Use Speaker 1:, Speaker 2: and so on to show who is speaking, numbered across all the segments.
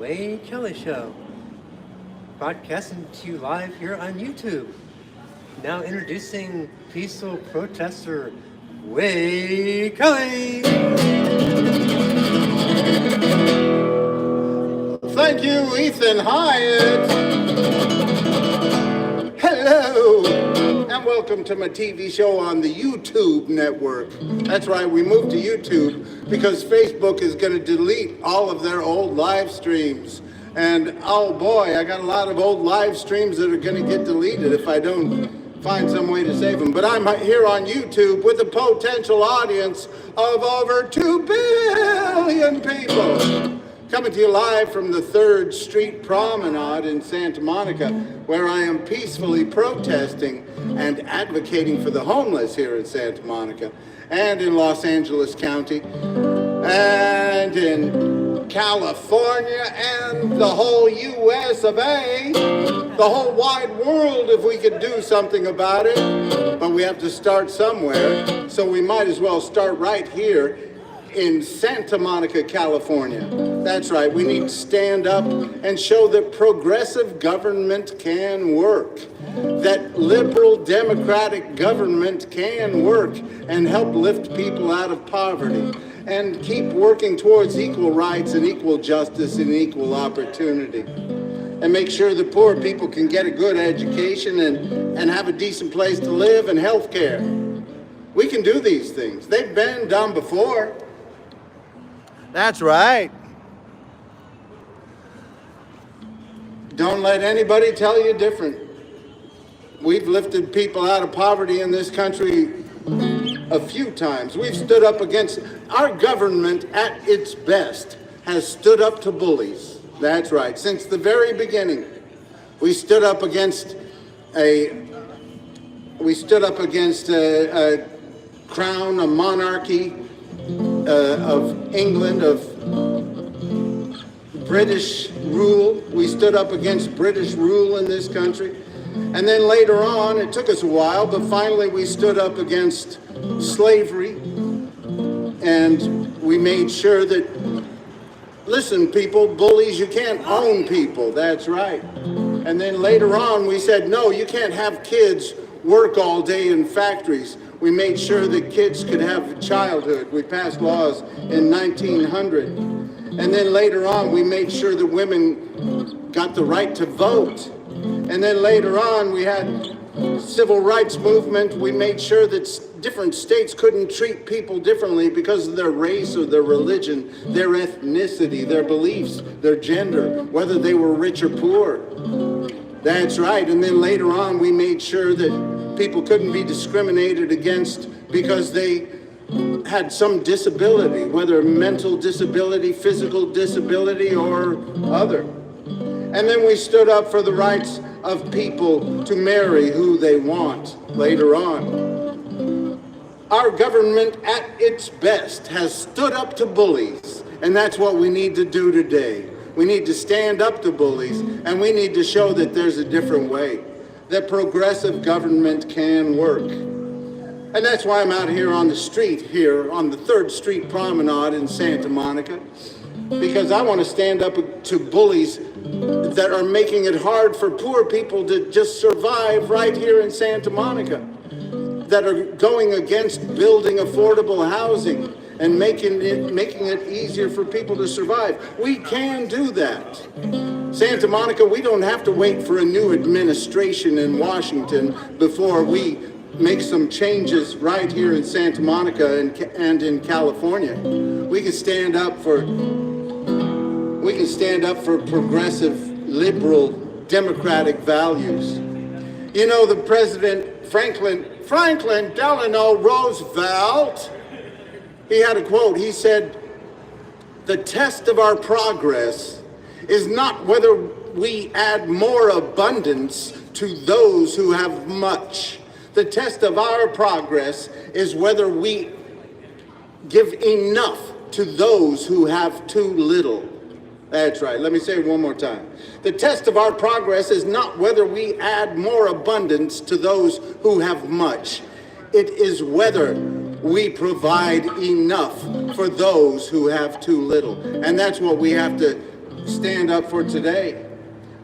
Speaker 1: Kelley Show, broadcasting to you live here on YouTube. Now introducing peaceful protester Kelley.
Speaker 2: Thank you, Ethan Hyatt. Hello, and welcome to my TV show on the YouTube network. That's right, we moved to YouTube because Facebook is going to delete all of their old live streams. And oh boy, I got a lot of old live streams that are going to get deleted if I don't find some way to save them. But I'm here on YouTube with a potential audience of over 2 billion people. Coming to you live from the 3rd Street Promenade in Santa Monica, where I am peacefully protesting and advocating for the homeless here in Santa Monica, and in Los Angeles County, and in California, and the whole US of A, the whole wide world if we could do something about it. But we have to start somewhere, so we might as well start right here in Santa Monica, California. That's right, we need to stand up and show that progressive government can work, that liberal democratic government can work and help lift people out of poverty and keep working towards equal rights and equal justice and equal opportunity, and make sure that poor people can get a good education and have a decent place to live and health care. We can do these things. They've been done before. That's right. Don't let anybody tell you different. We've lifted people out of poverty in this country a few times. We've stood up against, our government at its best has stood up to bullies. That's right. Since the very beginning, we stood up against a crown, a monarchy, of England, of British rule. We stood up against British rule in this country. And then later on, it took us a while, but finally we stood up against slavery. And we made sure that, listen, people, bullies, you can't own people. That's right. And then later on, we said, no, you can't have kids work all day in factories. We made sure that kids could have childhood. We passed laws in 1900. And then later on, we made sure that women got the right to vote. And then later on, we had civil rights movement. We made sure that different states couldn't treat people differently because of their race or their religion, their ethnicity, their beliefs, their gender, whether they were rich or poor. That's right. And then later on, we made sure that people couldn't be discriminated against because they had some disability, whether mental disability, physical disability, or other. And then we stood up for the rights of people to marry who they want later on. Our government at its best has stood up to bullies, and that's what we need to do today. We need to stand up to bullies, and we need to show that there's a different way, that progressive government can work. And that's why I'm out here on the street here on the 3rd Street Promenade in Santa Monica, because I want to stand up to bullies that are making it hard for poor people to just survive right here in Santa Monica, that are going against building affordable housing and making it easier for people to survive. We can do that. Santa Monica, we don't have to wait for a new administration in Washington before we make some changes right here in Santa Monica and in California. We can stand up for progressive, liberal, democratic values. You know, the President Franklin Delano Roosevelt, he had a quote. He said, "The test of our progress is not whether we add more abundance to those who have much. The test of our progress is whether we give enough to those who have too little." That's right. Let me say it one more time. The test of our progress is not whether we add more abundance to those who have much. It is whether we provide enough for those who have too little. And that's what we have to stand up for today.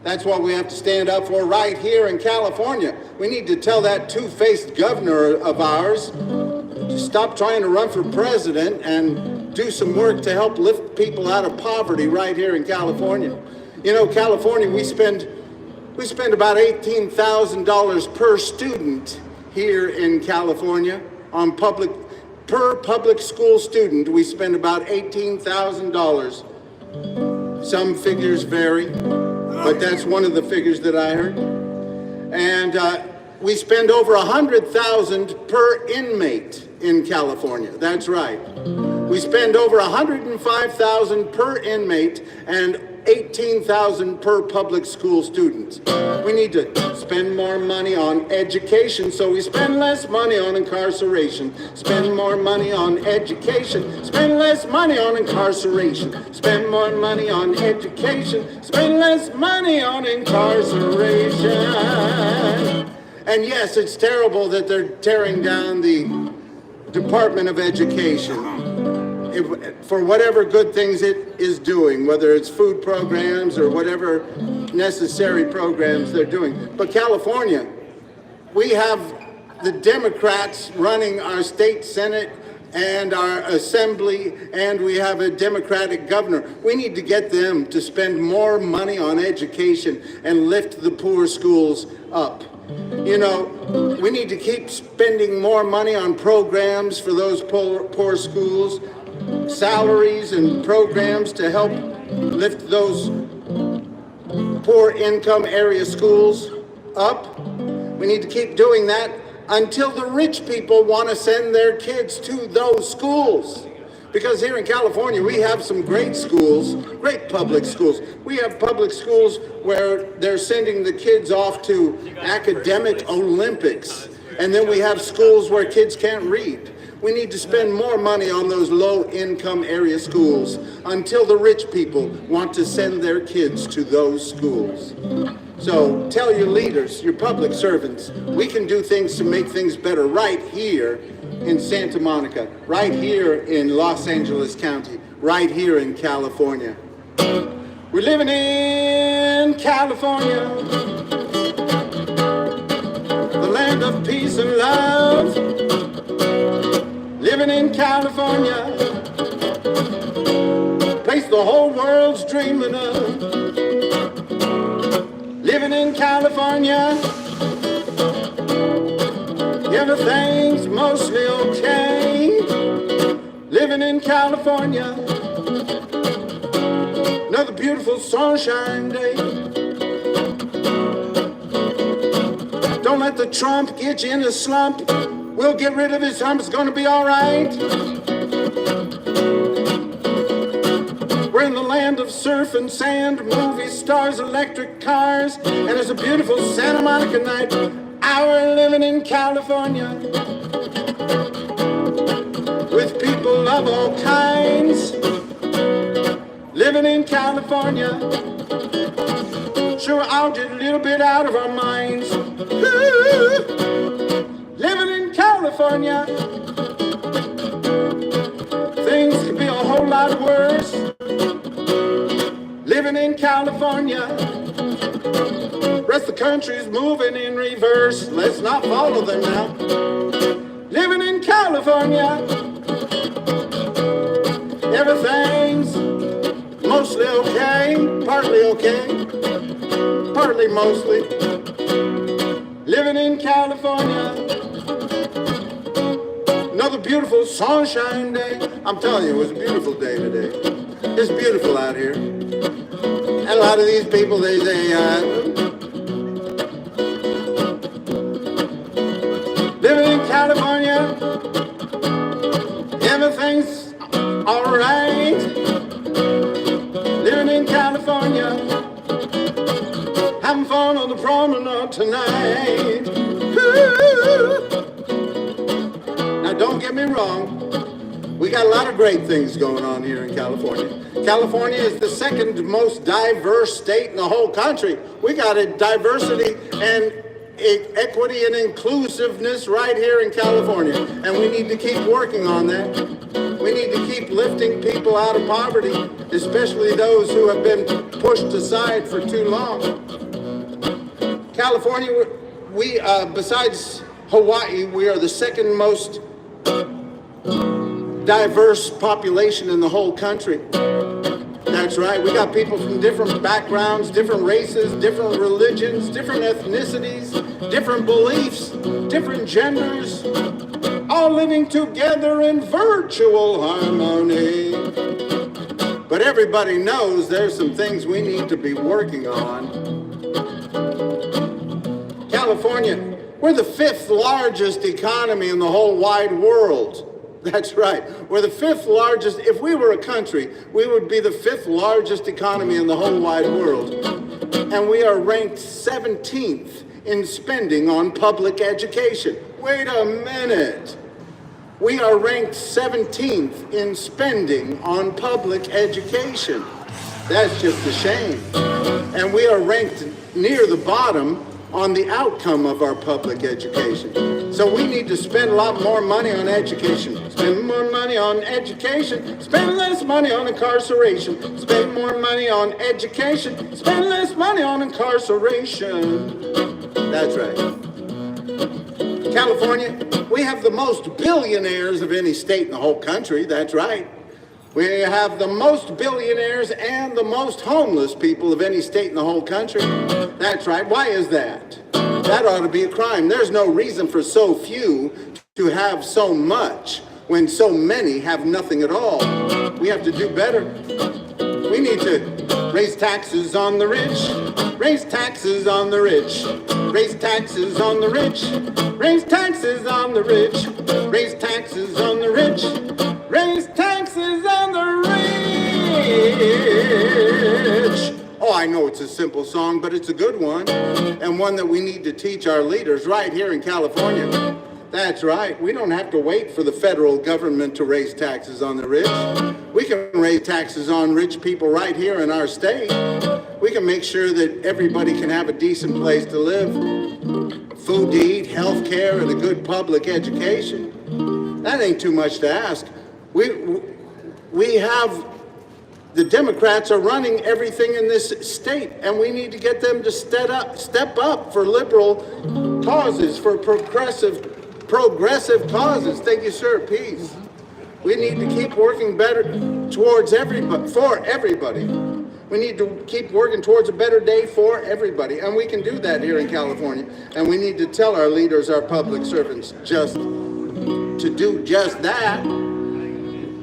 Speaker 2: That's what we have to stand up for right here in California. We need to tell that two-faced governor of ours to stop trying to run for president and do some work to help lift people out of poverty right here in California. You know, California, we spend about $18,000 per student here in California on per public school student. We spend about $18,000. Some figures vary, but that's one of the figures that I heard. And we spend over $100,000 per inmate in California. That's right. We spend over $105,000 per inmate and $18,000 per public school student. We need to spend more money on education, so we spend less money on incarceration. Spend more money on education, spend less money on incarceration. Spend more money on education, spend less money on incarceration. And yes, it's terrible that they're tearing down the Department of Education for whatever good things it is doing, whether it's food programs or whatever necessary programs they're doing. But California, we have the Democrats running our state Senate and our assembly, and we have a Democratic governor. We need to get them to spend more money on education and lift the poor schools up. You know, we need to keep spending more money on programs for those poor schools, salaries and programs to help lift those poor income area schools up. We need to keep doing that until the rich people want to send their kids to those schools. Because here in California, we have some great schools, great public schools. We have public schools where they're sending the kids off to academic Olympics. And then we have schools where kids can't read. We need to spend more money on those low-income area schools until the rich people want to send their kids to those schools. So tell your leaders, your public servants, we can do things to make things better right here in Santa Monica, right here in Los Angeles County, right here in California. We're living in California, the land of peace and love. Living in California, place the whole world's dreaming of. Living in California, everything's mostly okay. Living in California, another beautiful sunshine day. Don't let the Trump get you in a slump. We'll get rid of his hump, it's gonna be all right. We're in the land of surf and sand, movie stars, electric cars, and it's a beautiful Santa Monica night. We're living in California, with people of all kinds. Living in California, sure I'll get a little bit out of our minds. Living in California, things could be a whole lot worse. Living in California, rest of the country's moving in reverse. Let's not follow them now. Living in California, everything's mostly okay, partly mostly. Living in California, another beautiful sunshine day. I'm telling you, it was a beautiful day today. It's beautiful out here. And a lot of these people, they say, living in California, everything's all right. Living in California, having fun on the promenade tonight. Now, don't get me wrong. We got a lot of great things going on here in California. California is the second most diverse state in the whole country. We got a diversity and equity and inclusiveness right here in California. And we need to keep working on that. We need to keep lifting people out of poverty, especially those who have been pushed aside for too long. California, we, besides Hawaii, we are the second most diverse population in the whole country. That's right. We got people from different backgrounds, different races, different religions, different ethnicities, different beliefs, different genders, all living together in virtual harmony. But everybody knows there's some things we need to be working on. California, we're the 5th largest economy in the whole wide world. That's right. We're the 5th largest. If we were a country, we would be the 5th largest economy in the whole wide world. And we are ranked 17th in spending on public education. Wait a minute. We are ranked 17th in spending on public education. That's just a shame. And we are ranked near the bottom on the outcome of our public education. So we need to spend a lot more money on education. Spend more money on education. Spend less money on incarceration. Spend more money on education. Spend less money on incarceration. That's right. California, we have the most billionaires of any state in the whole country. That's right. We have the most billionaires and the most homeless people of any state in the whole country. That's right. Why is that? That ought to be a crime. There's no reason for so few to have so much when so many have nothing at all. We have to do better. We need to raise taxes on the rich. Raise taxes on the rich. Raise taxes on the rich. Raise taxes on the rich. Raise taxes on the rich. Raise taxes on the rich. Oh, I know it's a simple song, but it's a good one, and one that we need to teach our leaders right here in California. That's right. We don't have to wait for the federal government to raise taxes on the rich. We can raise taxes on rich people right here in our state. We can make sure that everybody can have a decent place to live, food to eat, health care, and a good public education. That ain't too much to ask. We have, the Democrats are running everything in this state, and we need to get them to step up for liberal causes, for progressive causes. Thank you, sir. Peace. We need to keep working better towards everybody, for everybody. We need to keep working towards a better day for everybody, and we can do that here in California. And we need to tell our leaders, our public servants, just to do just that.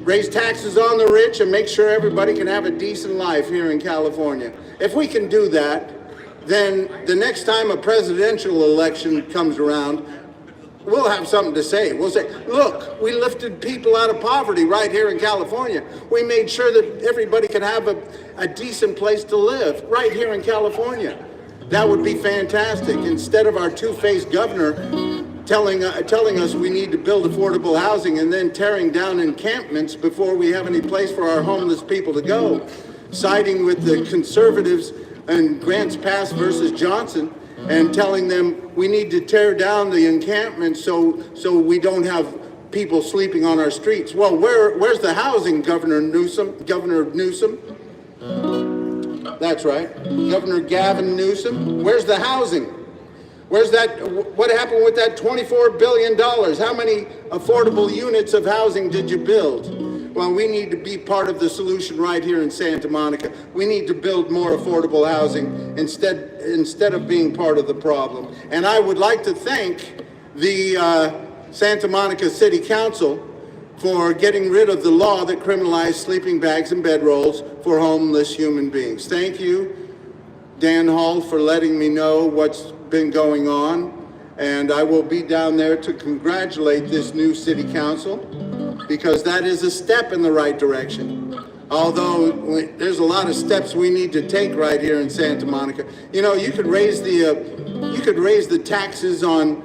Speaker 2: Raise taxes on the rich and make sure everybody can have a decent life here in California. If we can do that, then the next time a presidential election comes around, we'll have something to say. We'll say, look, we lifted people out of poverty right here in California. We made sure that everybody could have a decent place to live right here in California. That would be fantastic. Instead of our two-faced governor telling us we need to build affordable housing and then tearing down encampments before we have any place for our homeless people to go, siding with the conservatives and Grants Pass versus Johnson, and telling them we need to tear down the encampments so we don't have people sleeping on our streets. Well, where's the housing, Governor Newsom? Governor Newsom? That's right. Governor Gavin Newsom. Where's the housing? Where's that? What happened with that $24 billion? How many affordable units of housing did you build? Well, we need to be part of the solution right here in Santa Monica. We need to build more affordable housing instead of being part of the problem. And I would like to thank the Santa Monica City Council for getting rid of the law that criminalized sleeping bags and bedrolls for homeless human beings. Thank you, Dan Hall, for letting me know what's been going on. And I will be down there to congratulate this new city council, because that is a step in the right direction. Although there's a lot of steps we need to take right here in Santa Monica. You know, you could raise the taxes on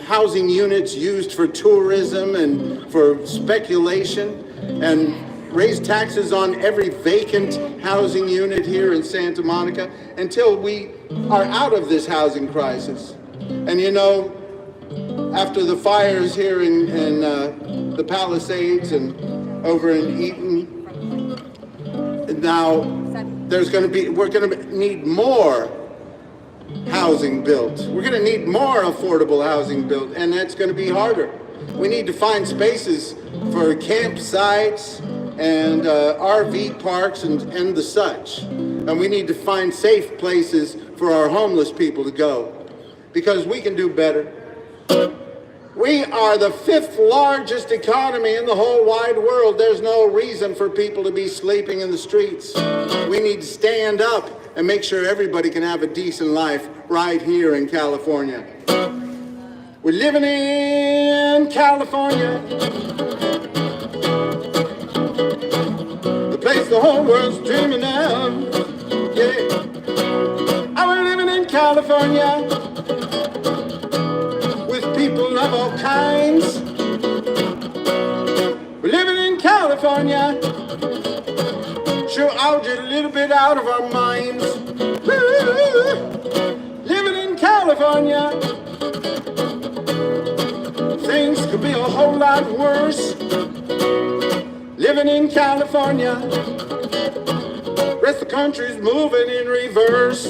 Speaker 2: housing units used for tourism and for speculation, and raise taxes on every vacant housing unit here in Santa Monica until we are out of this housing crisis. And you know, after the fires here in the Palisades and over in Eaton, now we're going to need more housing built. We're going to need more affordable housing built, and that's going to be harder. We need to find spaces for campsites and RV parks and the such. And we need to find safe places for our homeless people to go, because we can do better. We are the 5th largest economy in the whole wide world. There's no reason for people to be sleeping in the streets. We need to stand up and make sure everybody can have a decent life right here in California. We're living in California, the place the whole world's dreaming of. Yeah, I'm living in California with people of all kinds. We're living in California, sure out just a little bit out of our minds. Living in California, things could be a whole lot worse. Living in California, rest of the country's moving in reverse.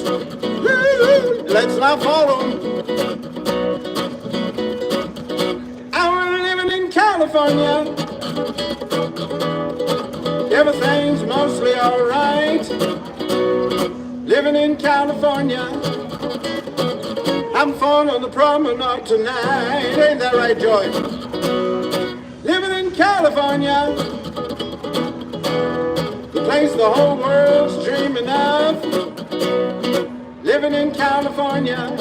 Speaker 2: Let's not follow them. I'm living in California, everything's mostly alright. Living in California, having fun on the promenade tonight. Ain't that right, Joy? Living in California, the place the whole world's dreaming of. Living in California,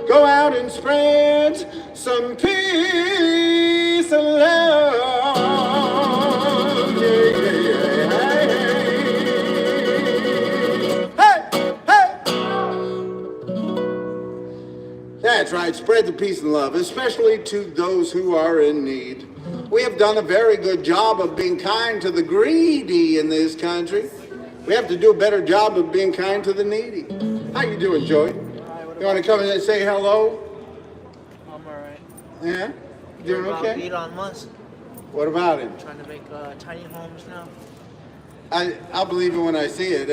Speaker 2: go out and spread some peace and love. Yeah, yeah, yeah. Hey, hey. That's right, spread the peace and love, especially to those who are in need. We have done a very good job of being kind to the greedy in this country. We have to do a better job of being kind to the needy. How you doing, Joey? You want to come in and say hello?
Speaker 3: I'm alright.
Speaker 2: Yeah? You doing okay?
Speaker 3: Elon Musk
Speaker 2: What about him?
Speaker 3: trying to make tiny homes now.
Speaker 2: I'll believe it when I see it.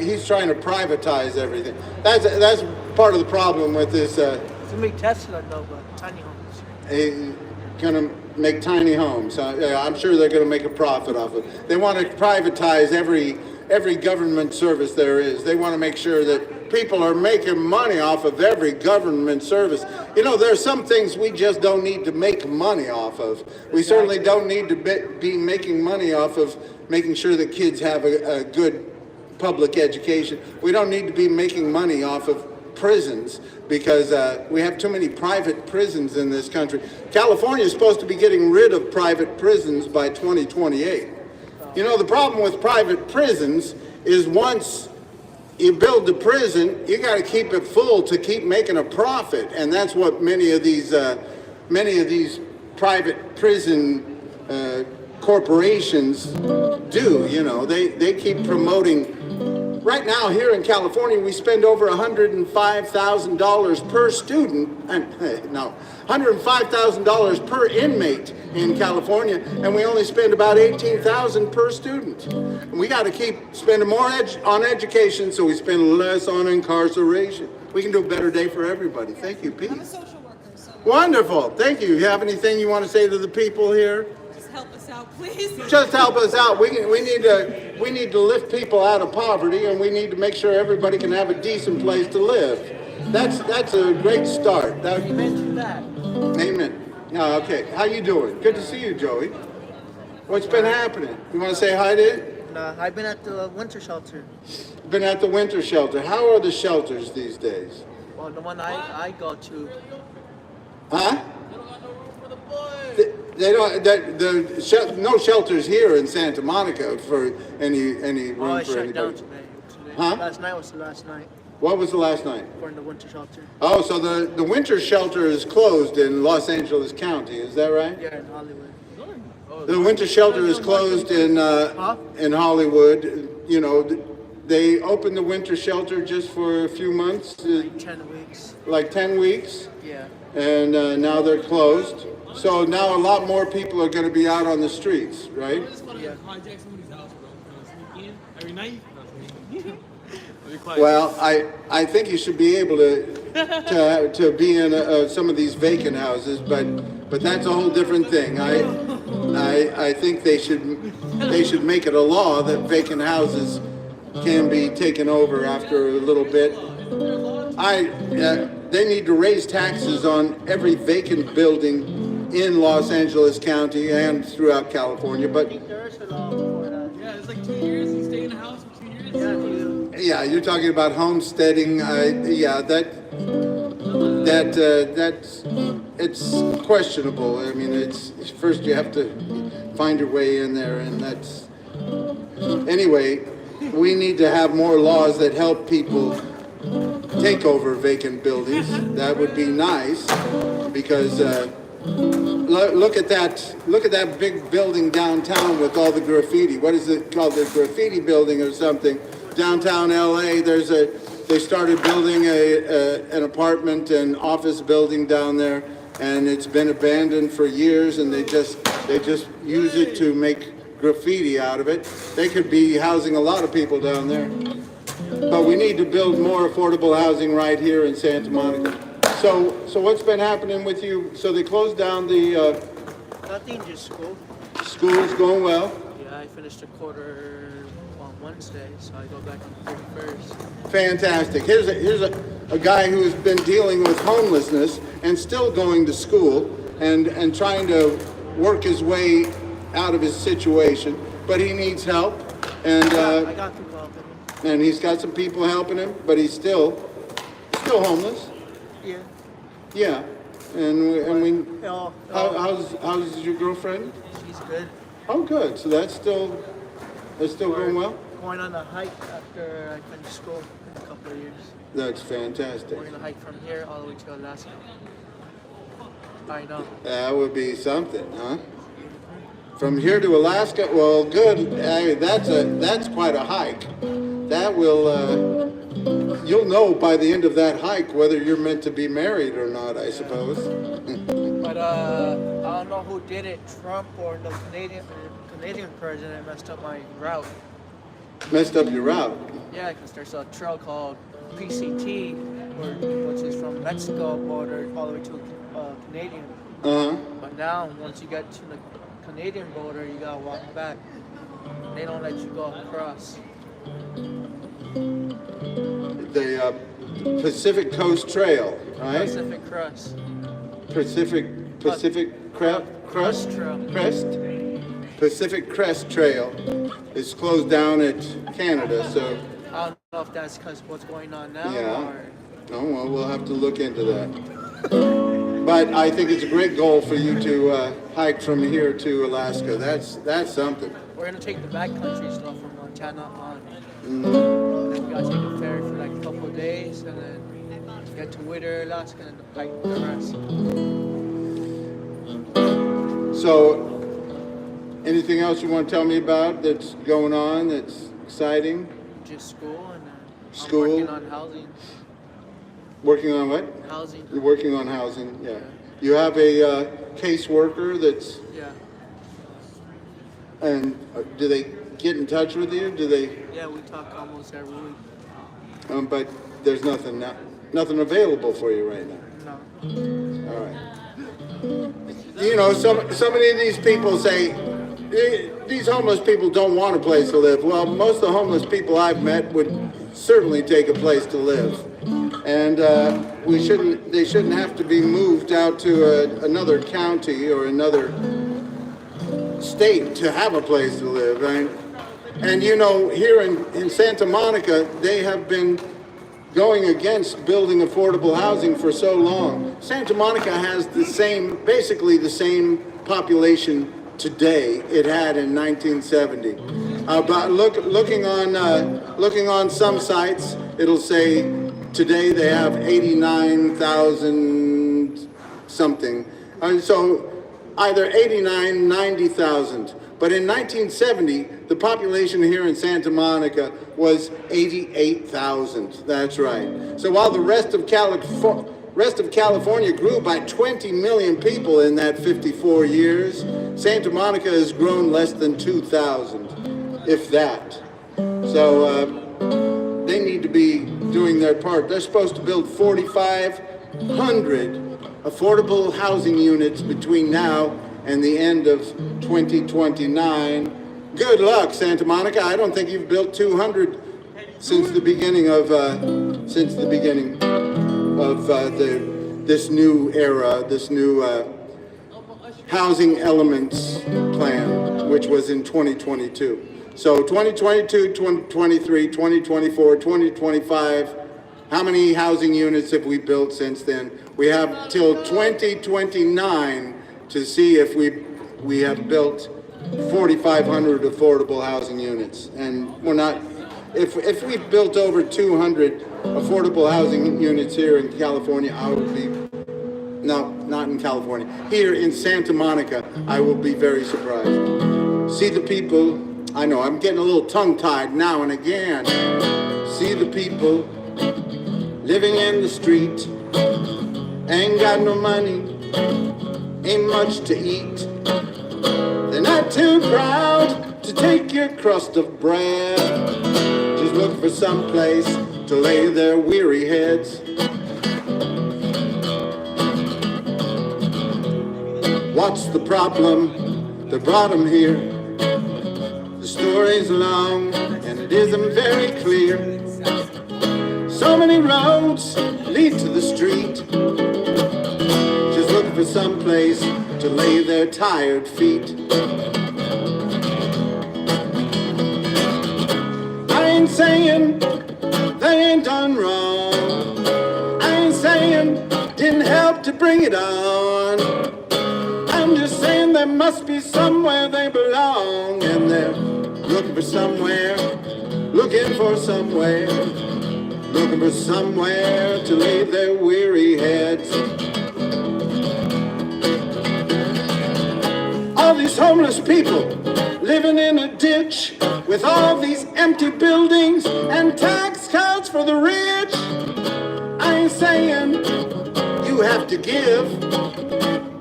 Speaker 2: He's trying to privatize everything. That's part of the problem with this.
Speaker 3: It's a big Tesla though, but tiny homes.
Speaker 2: He's gonna make tiny homes. I'm sure they're gonna make a profit off it. They want to privatize every government service there is. They want to make sure that people are making money off of every government service. You know, there are some things we just don't need to make money off of. We certainly don't need to be making money off of making sure that kids have a good public education. We don't need to be making money off of prisons because we have too many private prisons in this country. California is supposed to be getting rid of private prisons by 2028. You know, the problem with private prisons is once you build the prison, you got to keep it full to keep making a profit, and that's what many of these private prison corporations do. You know, they keep promoting. Right now, here in California, we spend over $105,000 per student, $105,000 per inmate in California, and we only spend about $18,000 per student. And we got to keep spending more on education, so we spend less on incarceration. We can do a better day for everybody. Thank you, Pete.
Speaker 4: I'm a social worker, so
Speaker 2: Wonderful. Thank you. You have anything you want to say to the people here?
Speaker 4: just help us out, please.
Speaker 2: Just help us out. We need to lift people out of poverty, and we need to make sure everybody can have a decent place to live. That's a great start.
Speaker 3: You mentioned that.
Speaker 2: Amen. Oh, okay. How you doing? Good to see you, Joey. What's been happening? You want to say hi to it?
Speaker 3: I've been at the winter shelter.
Speaker 2: Been at the winter shelter. How are the shelters these days?
Speaker 3: Well, the one I go to.
Speaker 2: Huh? They don't. No shelters here in Santa Monica for any room
Speaker 3: Oh, it
Speaker 2: for
Speaker 3: shut down
Speaker 2: anybody.
Speaker 3: today.
Speaker 2: Huh?
Speaker 3: Last night was the last night.
Speaker 2: What was the last night?
Speaker 3: We're in the winter shelter.
Speaker 2: Oh, so the winter shelter is closed in Los Angeles County. Is that right?
Speaker 3: Yeah, in Hollywood.
Speaker 2: The winter shelter is closed in Hollywood. You know, they opened the winter shelter just for a few months,
Speaker 3: 10 weeks.
Speaker 2: like 10 weeks,
Speaker 3: Yeah.
Speaker 2: and now they're closed. So now a lot more people are going to be out on the streets, right?
Speaker 3: Yeah.
Speaker 5: Hijack somebody's house, bro. Sneak in every night.
Speaker 2: Well, I think you should be able to be in some of these vacant houses, but that's a whole different thing. I think they should make it a law that vacant houses can be taken over after a little bit. They need to raise taxes on every vacant building in Los Angeles County and throughout California. But
Speaker 3: There is a law for that.
Speaker 5: Yeah, it's like 2 years. You stay in the house for 2 years.
Speaker 3: Yeah, you.
Speaker 2: yeah, you're talking about homesteading. Yeah, that's it's questionable. I mean, it's first you have to find your way in there, and that's anyway. We need to have more laws that help people take over vacant buildings. That would be nice, because look at that big building downtown with all the graffiti. What is it called? The graffiti building or something? Downtown LA, they started building an apartment and office building down there, and it's been abandoned for years, and they just use it to make graffiti out of it. They could be housing a lot of people down there. But we need to build more affordable housing right here in Santa Monica. So what's been happening with you? So they closed down the
Speaker 3: Nothing, just school.
Speaker 2: schools, going well.
Speaker 3: Yeah, I finished a quarter on Wednesday, so I go back on the 31st.
Speaker 2: Fantastic. Here's a guy who's been dealing with homelessness and still going to school and trying to work his way out of his situation, but he needs help, and
Speaker 3: I got people helping me.
Speaker 2: and he's got some people helping him, but he's still homeless.
Speaker 3: Yeah.
Speaker 2: Yeah, and we.
Speaker 3: Oh,
Speaker 2: How's your girlfriend?
Speaker 3: she's good.
Speaker 2: Oh, good. So that's still going well.
Speaker 3: Going on a hike after I finish school in a couple of years.
Speaker 2: That's fantastic.
Speaker 3: We're gonna hike from here all the way to Alaska. I know.
Speaker 2: That would be something, huh? From here to Alaska, well, good. That's quite a hike. That will, you'll know by the end of that hike whether you're meant to be married or not, I suppose.
Speaker 3: But I don't know who did it, Trump or the Canadian president messed up my route.
Speaker 2: Messed up your route.
Speaker 3: Yeah, because there's a trail called PCT, which is from Mexico border all the way to Canadian.
Speaker 2: Uh-huh.
Speaker 3: But now, once you get to the Canadian border, you gotta walk back. They don't let you go across.
Speaker 2: The Pacific Coast Trail, right?
Speaker 3: Pacific Crest.
Speaker 2: Pacific Crest
Speaker 3: Trail.
Speaker 2: Crest. Pacific Crest Trail is closed down at Canada, so
Speaker 3: I don't know if that's because what's going on now
Speaker 2: yeah.
Speaker 3: or...
Speaker 2: Oh, well, we'll have to look into that. But I think it's a great goal for you to hike from here to Alaska. That's something.
Speaker 3: We're gonna take the backcountry stuff from Montana on.
Speaker 2: Mm.
Speaker 3: Then we gotta take a ferry for like a couple of days and then get to Whittier, Alaska, and hike the rest.
Speaker 2: So, anything else you want to tell me about that's going on that's exciting?
Speaker 3: Just school and
Speaker 2: School?
Speaker 3: I'm working on housing.
Speaker 2: Working on what?
Speaker 3: Housing.
Speaker 2: You're working on housing, yeah. You have a caseworker that's,
Speaker 3: Yeah.
Speaker 2: and do they get in touch with you? Do they?
Speaker 3: Yeah, we talk almost every week.
Speaker 2: But there's nothing available for you right now.
Speaker 3: No.
Speaker 2: All right. You know, so many of these people say these homeless people don't want a place to live. Well, most of the homeless people I've met would certainly take a place to live, and they shouldn't have to be moved out to another county or another state to have a place to live. Right? And you know, here in Santa Monica, they have been going against building affordable housing for so long. Santa Monica has basically the same population today it had in 1970. But looking on some sites, it'll say today they have 89,000 something. And so either 89, 90,000. But in 1970, the population here in Santa Monica was 88,000. That's right. So while the rest of California grew by 20 million people in that 54 years, Santa Monica has grown less than 2,000, if that. So they need to be doing their part. They're supposed to build 4,500 affordable housing units between now and the end of 2029. Good luck, Santa Monica. I don't think you've built 200 since the beginning of this new era, this new housing elements plan, which was in 2022. So 2022, 2023, 2024, 2025, how many housing units have we built since then? We have till 2029 to see if we have built 4,500 affordable housing units. And we're not, if we've built over 200 affordable housing units here in California, I would be, no, not in California, here in Santa Monica, I will be very surprised. See the people, I know, I'm getting a little tongue-tied now and again. See the people living in the street, ain't got no money, ain't much to eat. They're not too proud to take your crust of bread. Just look for some place to lay their weary heads. What's the problem that brought them here? The story's long and it isn't very clear. So many roads lead to the street. Just look for some place to lay their tired feet. I ain't saying they ain't done wrong. I ain't saying didn't help to bring it on. I'm just saying there must be somewhere they belong, and they're looking for somewhere, looking for somewhere, looking for somewhere to lay their weary heads. All these homeless people living in a ditch with all these empty buildings and tax cuts for the rich. I ain't saying you have to give,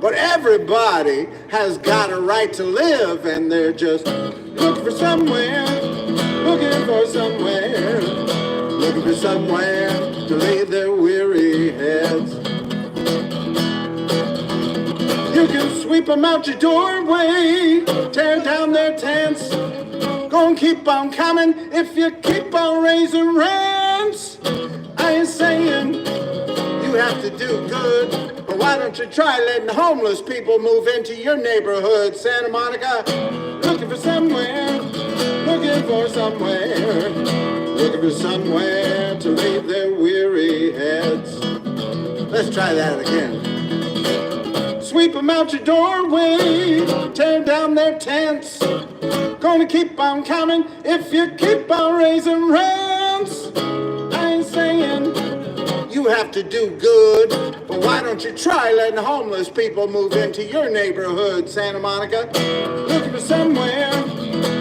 Speaker 2: but everybody has got a right to live, and they're just looking for somewhere, looking for somewhere, looking for somewhere to lay their weary heads. You can sweep them out your doorway, tear down their tents. Gonna keep on coming if you keep on raising rents. I ain't saying you have to do good, but why don't you try letting homeless people move into your neighborhood, Santa Monica? Looking for somewhere, looking for somewhere, looking for somewhere to lay their weary heads. Let's try that again. Sweep them out your doorway, tear down their tents. Gonna keep on coming if you keep on raising rents. I ain't saying you have to do good, but why don't you try letting homeless people move into your neighborhood, Santa Monica? Looking for somewhere,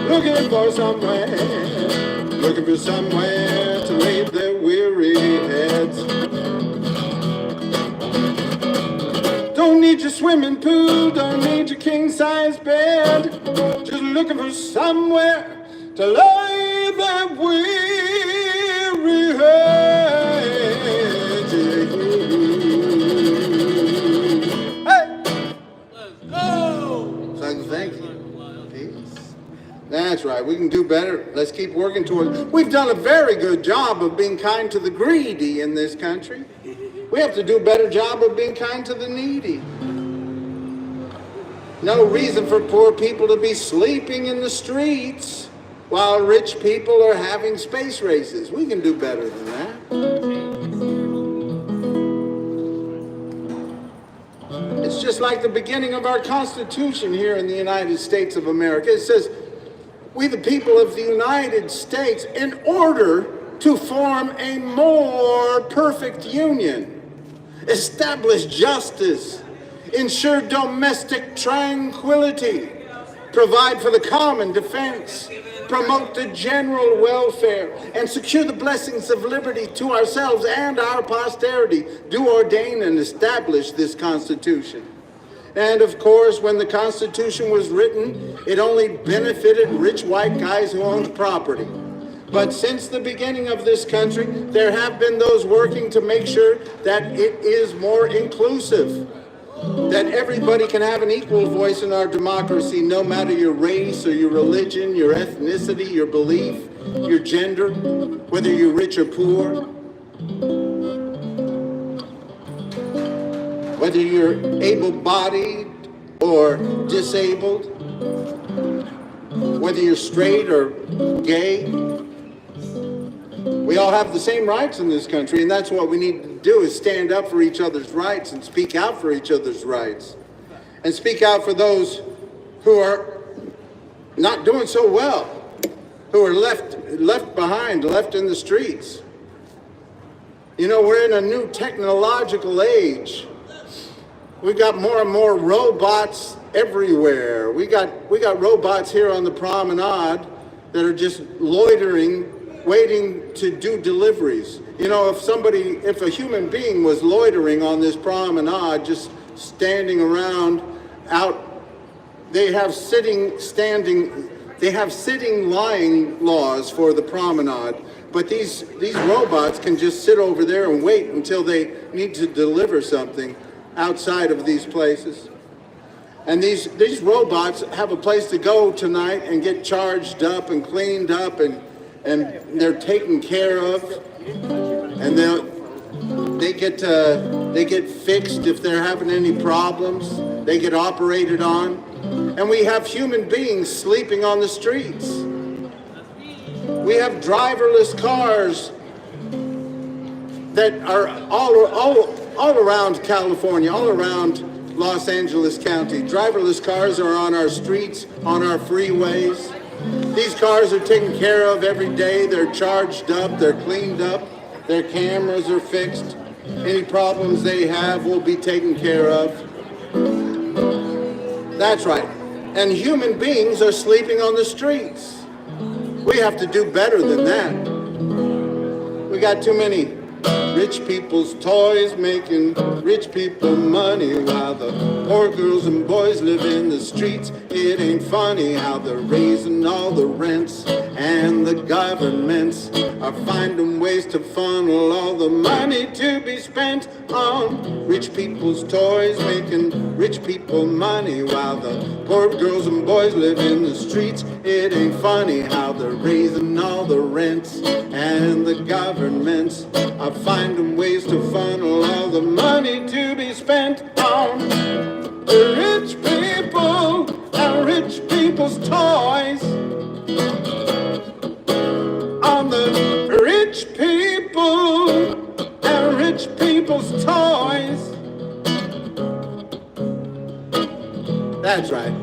Speaker 2: looking for somewhere, looking for somewhere to lay their weary heads. Don't need your swimming pool, don't need your king-size bed. Just looking for somewhere to lay their weary heads. Hey!
Speaker 5: Let's go!
Speaker 2: So thank you. Peace. That's right, we can do better. Let's keep working towards it. We've done a very good job of being kind to the greedy in this country. We have to do a better job of being kind to the needy. No reason for poor people to be sleeping in the streets while rich people are having space races. We can do better than that. It's just like the beginning of our Constitution here in the United States of America. It says, we the people of the United States, in order to form a more perfect union, establish justice, ensure domestic tranquility, provide for the common defense, promote the general welfare, and secure the blessings of liberty to ourselves and our posterity, do ordain and establish this Constitution. And of course, when the Constitution was written, it only benefited rich white guys who owned property. But since the beginning of this country, there have been those working to make sure that it is more inclusive, that everybody can have an equal voice in our democracy, no matter your race or your religion, your ethnicity, your belief, your gender, whether you're rich or poor, whether you're able-bodied or disabled, whether you're straight or gay. We all have the same rights in this country, and that's what we need to do, is stand up for each other's rights and speak out for each other's rights. And speak out for those who are not doing so well, who are left behind, left in the streets. You know, we're in a new technological age. We've got more and more robots everywhere. We got robots here on the promenade that are just loitering, waiting to do deliveries. You know, if a human being was loitering on this promenade, just standing around out, they have sitting, lying laws for the promenade. But these robots can just sit over there and wait until they need to deliver something outside of these places. And these robots have a place to go tonight and get charged up and cleaned up, and they're taken care of, and they get fixed if they're having any problems. They get operated on, and we have human beings sleeping on the streets. We have driverless cars that are all around California, all around Los Angeles County. Driverless cars are on our streets, on our freeways. These cars are taken care of every day. They're charged up, they're cleaned up, their cameras are fixed. Any problems they have will be taken care of. That's right. And human beings are sleeping on the streets. We have to do better than that. We got too many rich people's toys making rich people money, while the poor girls and boys live in the streets. It ain't funny how they're raising all the rents, and the governments are finding ways to funnel all the money to be spent on rich people's toys making rich people money, while the poor girls and boys live in the streets. It ain't funny how they're raising all the rents, and the governments are finding ways to funnel all the money to be spent on the rich people and rich people's toys. On the rich people and rich people's toys. That's right.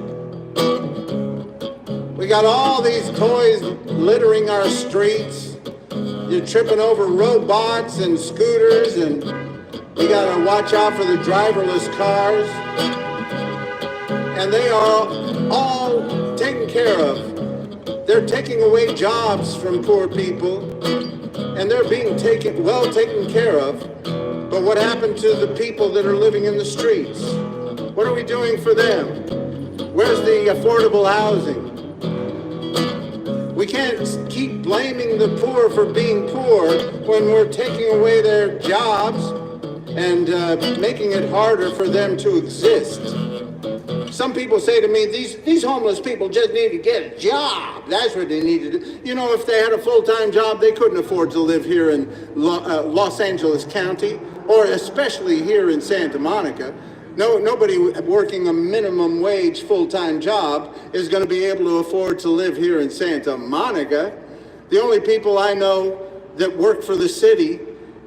Speaker 2: We got all these toys littering our streets. You're tripping over robots and scooters, and you gotta watch out for the driverless cars. And they are all taken care of. They're taking away jobs from poor people, and they're being well taken care of. But what happened to the people that are living in the streets? What are we doing for them? Where's the affordable housing? We can't keep blaming the poor for being poor when we're taking away their jobs and making it harder for them to exist. Some people say to me, these homeless people just need to get a job. That's what they need to do. You know, if they had a full-time job, they couldn't afford to live here in Los Angeles County, or especially here in Santa Monica. Nobody working a minimum wage full-time job is going to be able to afford to live here in Santa Monica. The only people I know that work for the city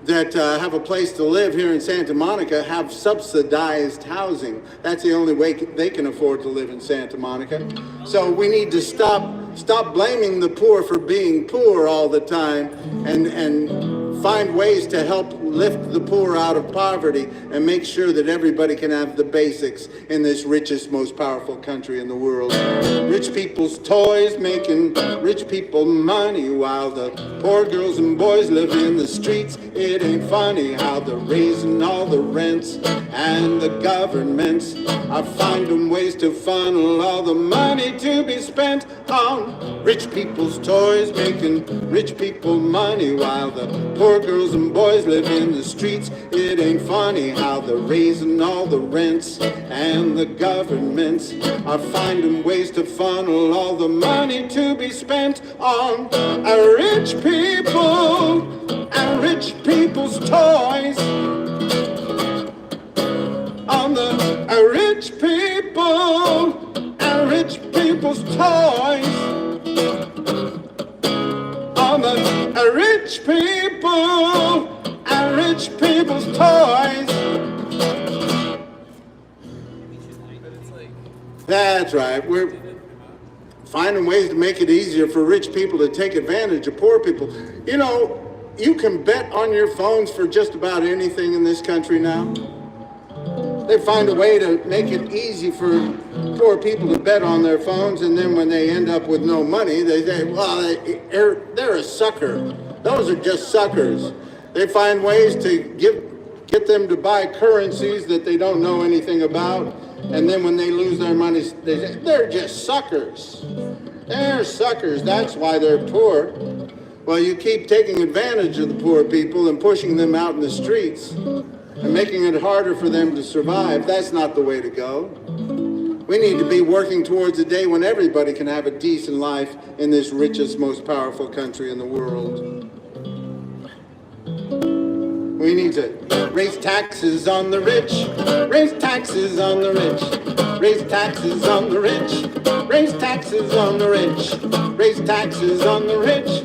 Speaker 2: that have a place to live here in Santa Monica have subsidized housing. That's the only way they can afford to live in Santa Monica. So we need to stop blaming the poor for being poor all the time and find ways to help lift the poor out of poverty and make sure that everybody can have the basics in this richest, most powerful country in the world. Rich people's toys making rich people money while the poor girls and boys live in the streets. It ain't funny how they're raising all the rents, and the governments are finding ways to funnel all the money to be spent on rich people's toys making rich people money while the poor girls and boys live in the streets. It ain't funny how they're raising all the rents, and the governments are finding ways to funnel all the money to be spent on rich people and rich people's toys. On the rich people and rich people's toys. On the rich people and rich people's toys. That's right. We're finding ways to make it easier for rich people to take advantage of poor people. You know, you can bet on your phones for just about anything in this country now. They find a way to make it easy for poor people to bet on their phones, and then when they end up with no money, they say, well, they're a sucker. Those are just suckers. They find ways to get them to buy currencies that they don't know anything about, and then when they lose their money, they say, they're just suckers. They're suckers. That's why they're poor. Well, you keep taking advantage of the poor people and pushing them out in the streets and making it harder for them to survive. That's not the way to go. We need to be working towards a day when everybody can have a decent life in this richest, most powerful country in the world. We need to raise taxes on the rich, raise taxes on the rich, raise taxes on the rich, raise taxes on the rich, raise taxes on the rich,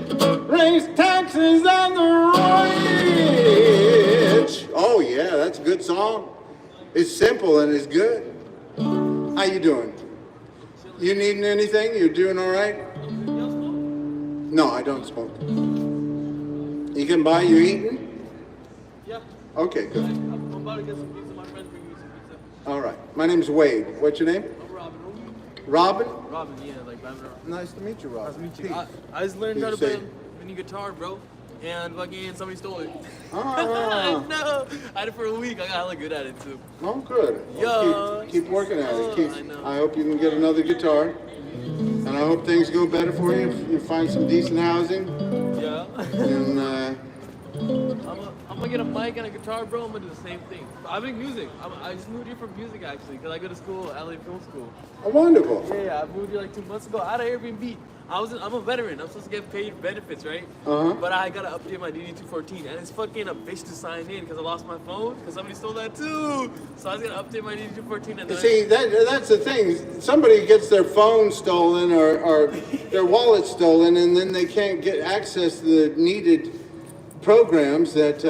Speaker 2: raise taxes on the rich. Oh yeah, that's a good song. It's simple and it's good. How you doing? You needing anything? You doing all right? No, I don't smoke. You can buy, you eating?
Speaker 5: Yeah.
Speaker 2: Okay, good.
Speaker 5: I'm about to get some pizza. My friend's bringing me some pizza.
Speaker 2: All right. My name's Wade. What's your name?
Speaker 5: I'm Robin.
Speaker 2: Robin?
Speaker 5: Robin, yeah, like Robin.
Speaker 2: Nice to meet you, Robin.
Speaker 5: Nice to meet you.
Speaker 2: Peace.
Speaker 5: I just learned how to
Speaker 2: Peace,
Speaker 5: play
Speaker 2: say.
Speaker 5: a mini guitar, bro. And fucking somebody stole it.
Speaker 2: Ah.
Speaker 5: No, I had it for a week. I got hella good at it too.
Speaker 2: Oh, good. Well,
Speaker 5: Yeah.
Speaker 2: keep working at it.
Speaker 5: I know.
Speaker 2: I hope you can get another guitar. And I hope things go better for you. You find some decent housing.
Speaker 5: Yeah.
Speaker 2: And
Speaker 5: I'm gonna get a mic and a guitar, bro. I'm gonna do the same thing. I make music. I just moved here for music actually, cause I go to school, LA Film School.
Speaker 2: oh, wonderful.
Speaker 5: Yeah, I moved here like 2 months ago. I had an Airbnb. I'm a veteran. I'm supposed to get paid benefits, right?
Speaker 2: Uh-huh.
Speaker 5: But I gotta update my DD-214, and it's fucking a bitch to sign in because I lost my phone because somebody stole that too. So I was gonna update my DD-214 and then
Speaker 2: See, that's the thing. Somebody gets their phone stolen or their wallet stolen, and then they can't get access to the needed programs that.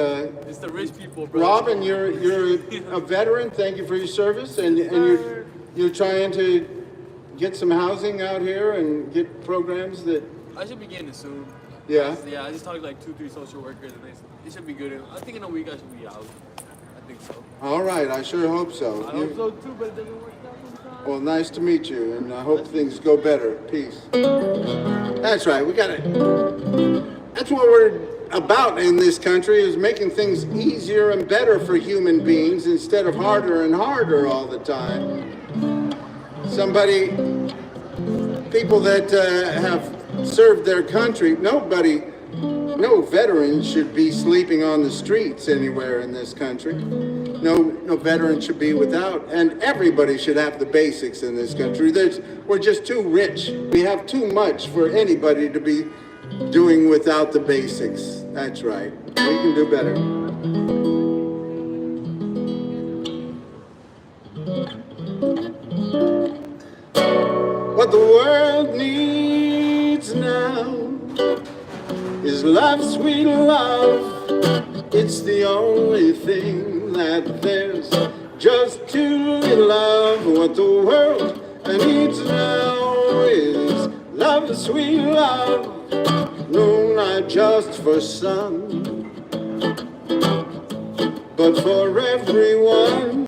Speaker 5: it's the rich people, bro.
Speaker 2: Robin, you're a veteran. Thank you for your service, and you're trying to get some housing out here and get programs that.
Speaker 5: I should be getting it soon.
Speaker 2: Yeah.
Speaker 5: Yeah, I just talked to like 2-3 social workers, and it should be good. I think in a week I should be out. I think so.
Speaker 2: All right, I sure hope so.
Speaker 5: I hope so too, but it doesn't work out sometimes.
Speaker 2: Well, nice to meet you, and I hope things go better. Peace. That's right. We got to. That's what we're about in this country, is making things easier and better for human beings instead of harder and harder all the time. People that have served their country, no veteran should be sleeping on the streets anywhere in this country. No veteran should be without, and everybody should have the basics in this country. We're just too rich. We have too much for anybody to be doing without the basics. That's right. We can do better. What the world needs now is love, sweet love. It's the only thing that there's, just too little love. What the world needs now is love, sweet love. No, not just for some, but for everyone.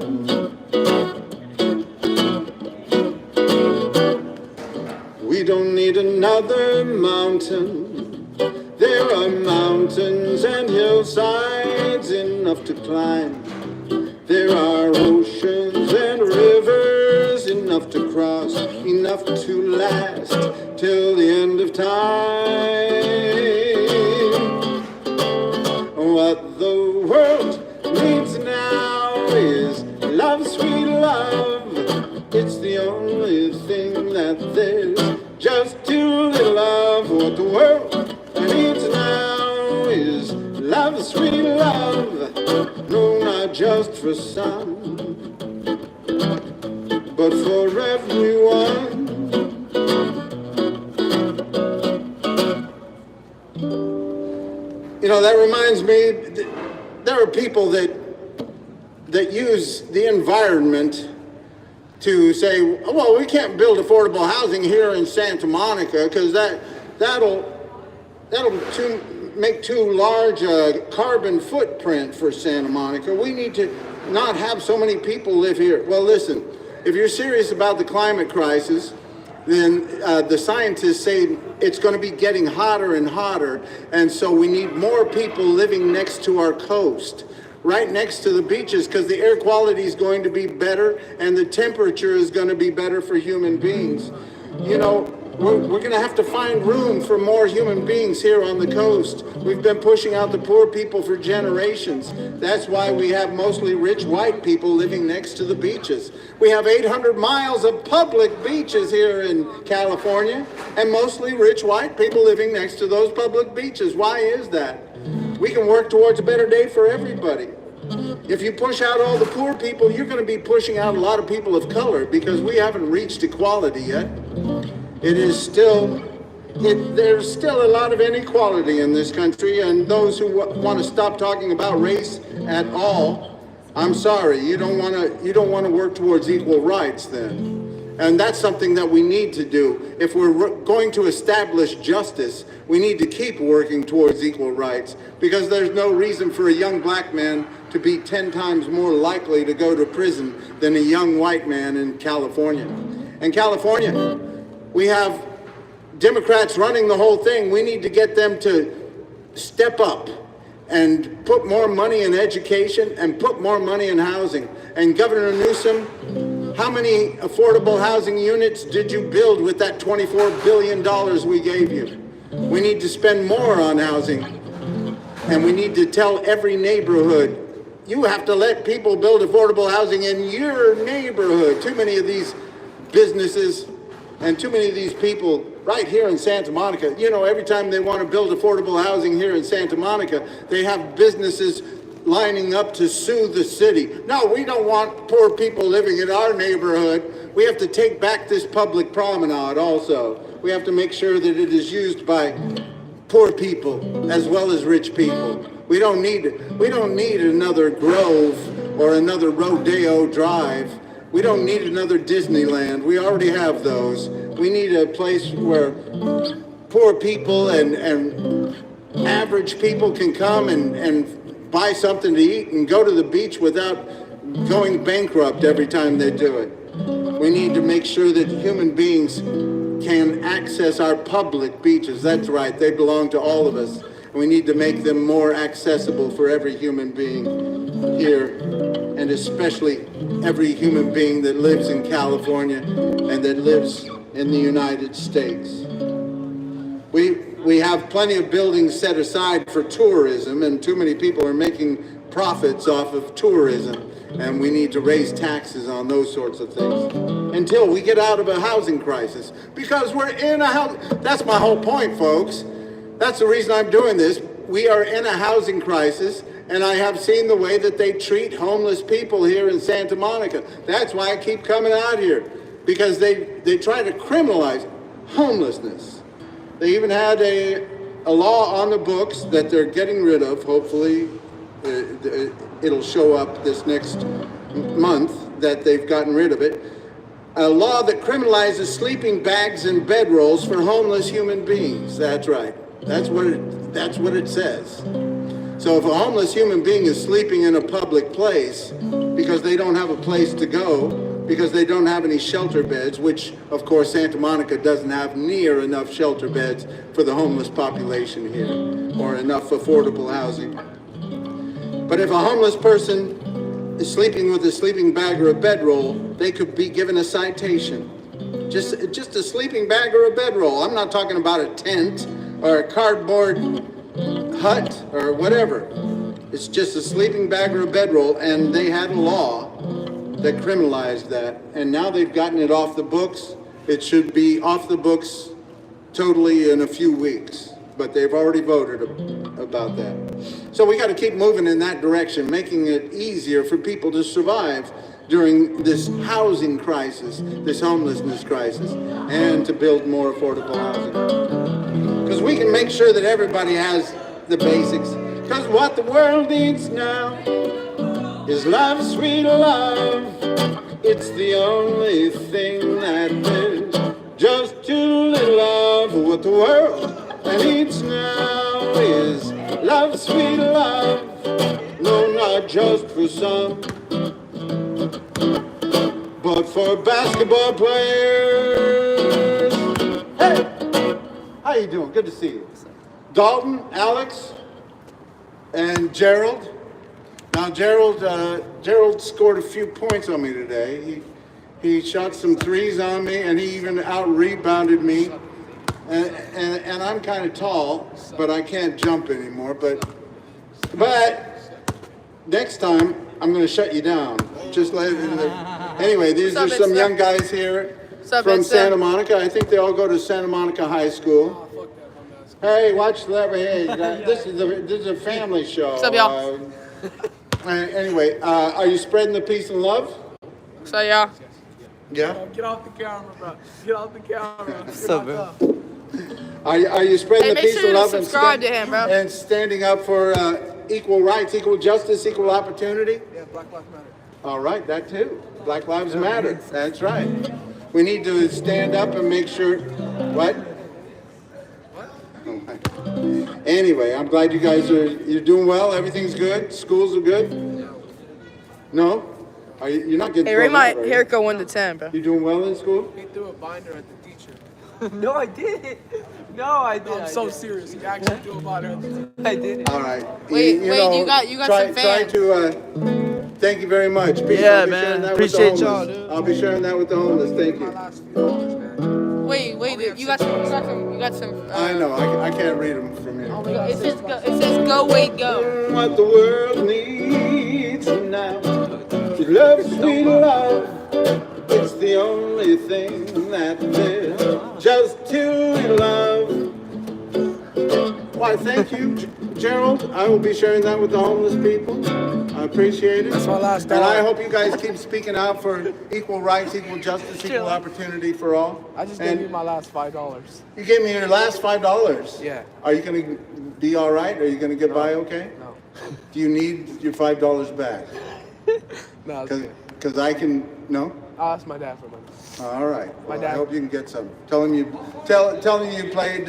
Speaker 2: We don't need another mountain. There are mountains and hillsides enough to climb. There are oceans and rivers enough to cross, enough to last till the end of time. What the world needs now is love, sweet love. It's the only thing that there's just too little of. What the world needs now is love, sweet love. No, not just for some, but for everyone. You know, that reminds me, there are people that use the environment to say, well, we can't build affordable housing here in Santa Monica because that'll make too large a carbon footprint for Santa Monica. We need to not have so many people live here. Well, listen, if you're serious about the climate crisis, then the scientists say it's going to be getting hotter and hotter, and so we need more people living next to our coast, right next to the beaches, because the air quality is going to be better and the temperature is going to be better for human beings. You know, we're going to have to find room for more human beings here on the coast. We've been pushing out the poor people for generations. That's why we have mostly rich white people living next to the beaches. We have 800 miles of public beaches here in California, and mostly rich white people living next to those public beaches. Why is that? We can work towards a better day for everybody. If you push out all the poor people, you're going to be pushing out a lot of people of color because we haven't reached equality yet. There's still a lot of inequality in this country, and those who want to stop talking about race at all, I'm sorry, you don't want to work towards equal rights then. And that's something that we need to do. If we're going to establish justice, we need to keep working towards equal rights, because there's no reason for a young black man to be 10 times more likely to go to prison than a young white man in California. In California, we have Democrats running the whole thing. We need to get them to step up and put more money in education and put more money in housing. And Governor Newsom, how many affordable housing units did you build with that $24 billion we gave you? We need to spend more on housing. And we need to tell every neighborhood, you have to let people build affordable housing in your neighborhood. Too many of these businesses and too many of these people right here in Santa Monica, you know, every time they want to build affordable housing here in Santa Monica, they have businesses lining up to sue the city. No, we don't want poor people living in our neighborhood. We have to take back this public promenade also. We have to make sure that it is used by poor people as well as rich people. We don't need another Grove or another Rodeo Drive. We don't need another Disneyland. We already have those. We need a place where poor people and average people can come and buy something to eat and go to the beach without going bankrupt every time they do it. We need to make sure that human beings can access our public beaches. That's right, they belong to all of us. We need to make them more accessible for every human being here, and especially every human being that lives in California and that lives in the United States. We have plenty of buildings set aside for tourism, and too many people are making profits off of tourism, and we need to raise taxes on those sorts of things until we get out of a housing crisis, because we're in a house. That's my whole point, folks. That's the reason I'm doing this. We are in a housing crisis, and I have seen the way that they treat homeless people here in Santa Monica. That's why I keep coming out here, because they try to criminalize homelessness. They even had a law on the books that they're getting rid of. Hopefully it'll show up this next month that they've gotten rid of it. A law that criminalizes sleeping bags and bedrolls for homeless human beings. That's right. That's what it says. So if a homeless human being is sleeping in a public place because they don't have a place to go, because they don't have any shelter beds, which of course Santa Monica doesn't have near enough shelter beds for the homeless population here, or enough affordable housing. But if a homeless person is sleeping with a sleeping bag or a bedroll, they could be given a citation. Just a sleeping bag or a bedroll. I'm not talking about a tent or a cardboard hut or whatever. It's just a sleeping bag or a bedroll, and they had a law that criminalized that, and now they've gotten it off the books. It should be off the books totally in a few weeks, but they've already voted about that. So we got to keep moving in that direction, making it easier for people to survive during this housing crisis, this homelessness crisis, and to build more affordable housing. Because we can make sure that everybody has the basics. Because what the world needs now is love, sweet love. It's the only thing that is just too little love. What the world needs now is love, sweet love. No, not just for some, but for basketball players. Hey, how you doing? Good to see you. Dalton, Alex, and Gerald. Now, Gerald scored a few points on me today. He shot some threes on me, and he even out-rebounded me. And I'm kind of tall, but I can't jump anymore. But next time, I'm going to shut you down. Just let it. Anyway, these are some young guys here from Santa Monica. I think they all go to Santa Monica High School. Hey, watch that. Hey, this is a family show.
Speaker 6: What's up, y'all?
Speaker 2: Anyway, are you spreading the peace and love?
Speaker 6: So yeah.
Speaker 2: Yeah.
Speaker 5: Get off the camera, bro. Get off the camera.
Speaker 1: What's up, bro?
Speaker 2: Are you spreading
Speaker 6: Hey,
Speaker 2: the
Speaker 6: make
Speaker 2: peace
Speaker 6: sure
Speaker 2: and
Speaker 6: to
Speaker 2: love
Speaker 6: subscribe to him, bro.
Speaker 2: and standing up for equal rights, equal justice, equal opportunity?
Speaker 3: Yeah, Black Lives Matter.
Speaker 2: All right, that too. Black Lives Matter. That's right. We need to stand up and make sure. What? Anyway, I'm glad you guys you're doing well. Everything's good. Schools are good. No? You're not getting.
Speaker 6: Hey, rate
Speaker 2: thrown
Speaker 6: my
Speaker 2: out, are you?
Speaker 6: haircut 1 to 10, bro.
Speaker 2: You doing well in school?
Speaker 3: He threw a binder at the teacher.
Speaker 5: No, I didn't. No, I did.
Speaker 3: I'm so serious. He actually threw a binder at the teacher.
Speaker 5: I didn't.
Speaker 2: All right.
Speaker 6: Wait, you got some
Speaker 2: Try
Speaker 6: fans.
Speaker 2: to. Thank you very much. Peace.
Speaker 5: Yeah,
Speaker 2: I'll be
Speaker 5: man.
Speaker 2: sharing that
Speaker 5: Appreciate
Speaker 2: with the
Speaker 5: y'all,
Speaker 2: homeless.
Speaker 5: dude.
Speaker 2: I'll be sharing that with the homeless. Thank
Speaker 3: My
Speaker 2: you.
Speaker 3: last few dollars, man.
Speaker 6: Wait, you got some.
Speaker 2: I know. I can't read them from here.
Speaker 6: It says go, wait, go.
Speaker 2: What the world needs now is love, sweet love. It's the only thing that there's just to love. Why, thank you, Gerald. I will be sharing that with the homeless people. I appreciate it.
Speaker 3: That's my last
Speaker 2: And
Speaker 3: dollar.
Speaker 2: I hope you guys keep speaking out for equal rights, equal justice, equal opportunity for all.
Speaker 3: I just
Speaker 2: And
Speaker 3: gave you my last $5.
Speaker 2: you gave me your last $5.
Speaker 3: Yeah.
Speaker 2: Are you going to be all right? Are you going to get by okay?
Speaker 3: No.
Speaker 2: Do you need your $5 back?
Speaker 3: No, it's good.
Speaker 2: Because I can, no?
Speaker 3: I'll ask my dad for money.
Speaker 2: All right.
Speaker 3: My
Speaker 2: Well,
Speaker 3: dad-
Speaker 2: I hope you can get some. Tell him you played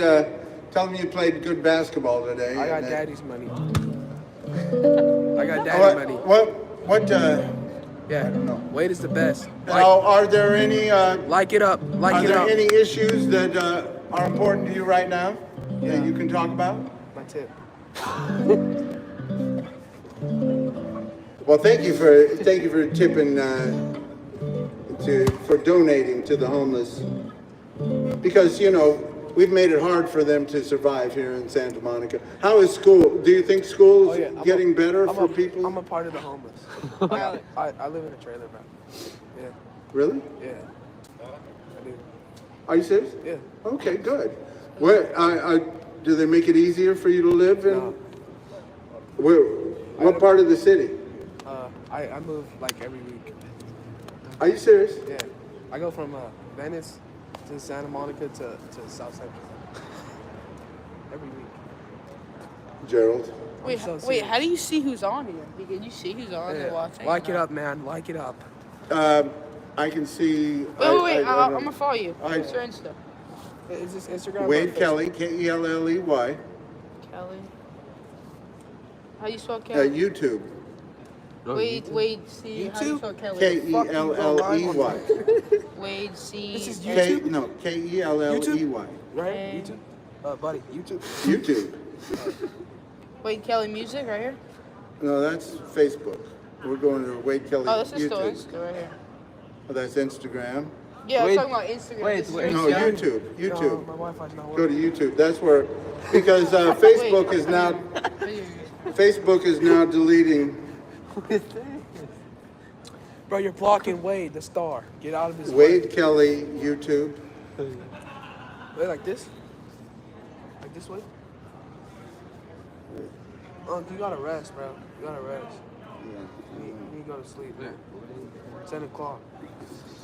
Speaker 2: good basketball today.
Speaker 3: I got
Speaker 2: and,
Speaker 3: daddy's money. I got daddy money.
Speaker 2: What,
Speaker 3: Yeah.
Speaker 2: know.
Speaker 3: Weight is the best.
Speaker 2: now, are there any,
Speaker 3: Like it up. Like
Speaker 2: are
Speaker 3: it
Speaker 2: there
Speaker 3: up.
Speaker 2: any issues that are important to you right now that you can talk about?
Speaker 3: My tip.
Speaker 2: Well, thank you for tipping for donating to the homeless, because we've made it hard for them to survive here in Santa Monica. How is school? Do you think school's getting better for people?
Speaker 3: I'm a part of the homeless. I live in a trailer, bro. Yeah.
Speaker 2: Really?
Speaker 3: Yeah. I do.
Speaker 2: Are you serious?
Speaker 3: Yeah.
Speaker 2: Okay, good. Where do they make it easier for you to live in?
Speaker 3: No.
Speaker 2: What part of the city?
Speaker 3: I move like every week.
Speaker 2: Are you serious?
Speaker 3: Yeah. I go from Venice to Santa Monica to South Central. Every week.
Speaker 2: Gerald.
Speaker 6: Wait,
Speaker 3: so
Speaker 6: wait.
Speaker 3: serious.
Speaker 6: How do you see who's on here? Can you see who's on here watching?
Speaker 3: Like it up, man. Like it up.
Speaker 2: I can see.
Speaker 6: Wait. I'm gonna follow you.
Speaker 2: I-
Speaker 6: What's your Insta?
Speaker 3: Is this Instagram? or
Speaker 2: Wade
Speaker 3: Facebook?
Speaker 2: Kelley, Kelley.
Speaker 6: Kelley. How you spell Kelley?
Speaker 2: YouTube.
Speaker 6: Wade C. How do you spell Kelley?
Speaker 2: Kelley.
Speaker 6: Wade C.
Speaker 7: This is
Speaker 2: Kelley.
Speaker 7: YouTube?
Speaker 2: No, Kelley.
Speaker 7: Right?
Speaker 6: Okay.
Speaker 7: YouTube? Buddy, YouTube?
Speaker 2: YouTube.
Speaker 6: Wade Kelley Music right here?
Speaker 2: No, that's Facebook. We're going to Wade Kelley
Speaker 6: Oh, this is still
Speaker 2: YouTube.
Speaker 6: Insta right here.
Speaker 2: Oh, that's Instagram.
Speaker 6: Yeah,
Speaker 5: Wade-
Speaker 6: I'm talking about Instagram.
Speaker 5: wait,
Speaker 6: This is
Speaker 5: wait.
Speaker 2: No,
Speaker 6: Instagram.
Speaker 2: YouTube.
Speaker 7: No,
Speaker 2: YouTube.
Speaker 7: my Wi-Fi's not
Speaker 2: Go
Speaker 7: working.
Speaker 2: to YouTube. That's where, because Facebook is now deleting
Speaker 7: Bro, you're blocking Wade, the star. Get out of his way.
Speaker 2: Wade Kelley YouTube.
Speaker 7: Wait, like this? Like this way? You gotta rest, bro. You gotta rest. You need to go to sleep, man. 10 o'clock.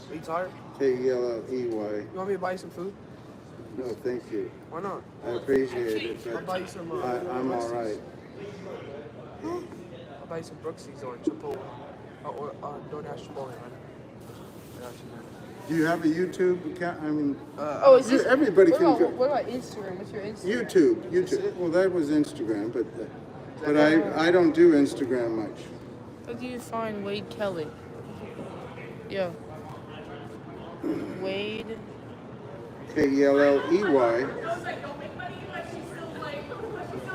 Speaker 7: Are you tired?
Speaker 2: Kelley.
Speaker 7: You want me to buy you some food?
Speaker 2: No, thank you.
Speaker 7: Why not?
Speaker 2: I appreciate it,
Speaker 7: I'll buy you some.
Speaker 2: I'm all right.
Speaker 7: I'll buy you some Brooksies or Chipotle. Or DoorDash Chipotle, man. I got you, man.
Speaker 2: Do you have a YouTube account? I mean,
Speaker 6: Oh, is this?
Speaker 2: everybody
Speaker 6: what
Speaker 2: can
Speaker 6: about,
Speaker 2: go.
Speaker 6: What about Instagram? What's your Instagram?
Speaker 2: YouTube. Well, that was Instagram, but I don't do Instagram much.
Speaker 6: How do you find Wade Kelley? Yeah. Wade.
Speaker 2: Kelley.